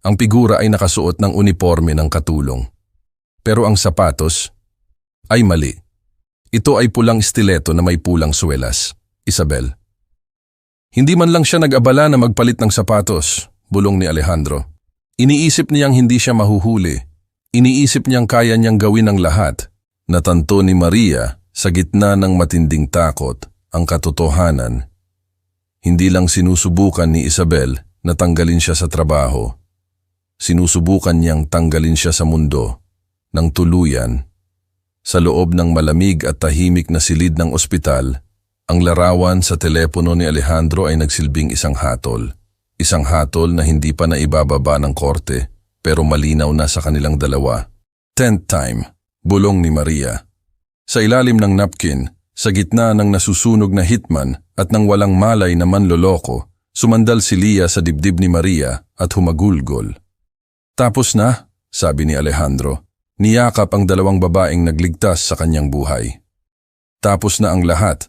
Ang figura ay nakasuot ng uniforme ng katulong. Pero ang sapatos ay mali. Ito ay pulang stiletto na may pulang suwelas. Isabel. Hindi man lang siya nag-abala na magpalit ng sapatos, bulong ni Alejandro. Iniisip niyang hindi siya mahuhuli. Iniisip niyang kaya niyang gawin ang lahat. Natanto ni Maria sa gitna ng matinding takot ang katotohanan. Hindi lang sinusubukan ni Isabel na tanggalin siya sa trabaho. Sinusubukan niyang tanggalin siya sa mundo ng tuluyan. Sa loob ng malamig at tahimik na silid ng ospital, ang larawan sa telepono ni Alejandro ay nagsilbing isang hatol. Isang hatol na hindi pa naibababa ng korte. Pero malinaw na sa kanilang dalawa. 10th time, bulong ni Maria. Sa ilalim ng napkin, sa gitna ng nasusunog na hitman at ng walang malay na manloloko, sumandal si Lia sa dibdib ni Maria at humagulgol. Tapos na, sabi ni Alejandro. Niyakap ang 2 babaeng nagligtas sa kanyang buhay. Tapos na ang lahat.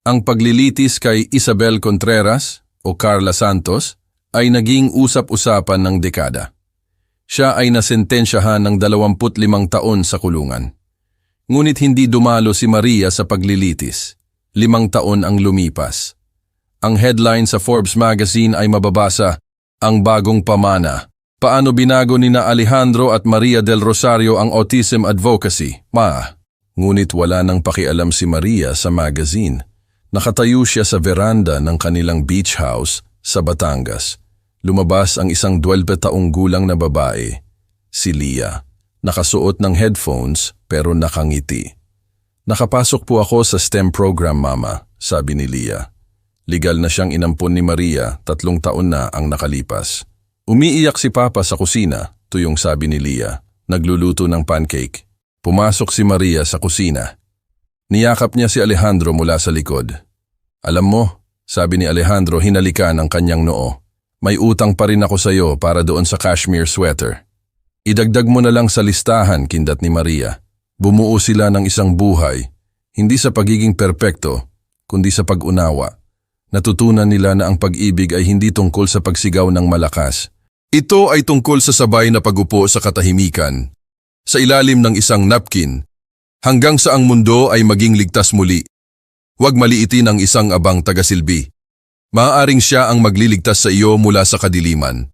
Ang paglilitis kay Isabel Contreras o Carla Santos ay naging usap-usapan ng dekada. Siya ay nasentensyahan ng 25 taon sa kulungan. Ngunit hindi dumalo si Maria sa paglilitis. 5 taon ang lumipas. Ang headline sa Forbes magazine ay mababasa, "Ang bagong pamana. Paano binago nina Alejandro at Maria del Rosario ang autism advocacy?" Ngunit wala nang pakialam si Maria sa magazine. Nakatayo siya sa veranda ng kanilang beach house sa Batangas. Lumabas ang isang 12 taong gulang na babae, si Leah. Nakasuot ng headphones pero nakangiti. "Nakapasok po ako sa STEM program, Mama," sabi ni Leah. Legal na siyang inampon ni Maria, 3 taon na ang nakalipas. Umiiyak si Papa sa kusina, tuyong sabi ni Leah, nagluluto ng pancake. Pumasok si Maria sa kusina. Niyakap niya si Alejandro mula sa likod. "Alam mo," sabi ni Alejandro hinalikan ang kanyang noo, "may utang pa rin ako sa iyo para doon sa cashmere sweater." "Idagdag mo na lang sa listahan," kindat ni Maria. Bumuo sila ng isang buhay, hindi sa pagiging perpekto, kundi sa pag-unawa. Natutunan nila na ang pag-ibig ay hindi tungkol sa pagsigaw ng malakas. Ito ay tungkol sa sabay na pag-upo sa katahimikan, sa ilalim ng isang napkin, hanggang sa ang mundo ay maging ligtas muli. Huwag maliitin ang isang abang tagasilbi. Maaaring siya ang magliligtas sa iyo mula sa kadiliman.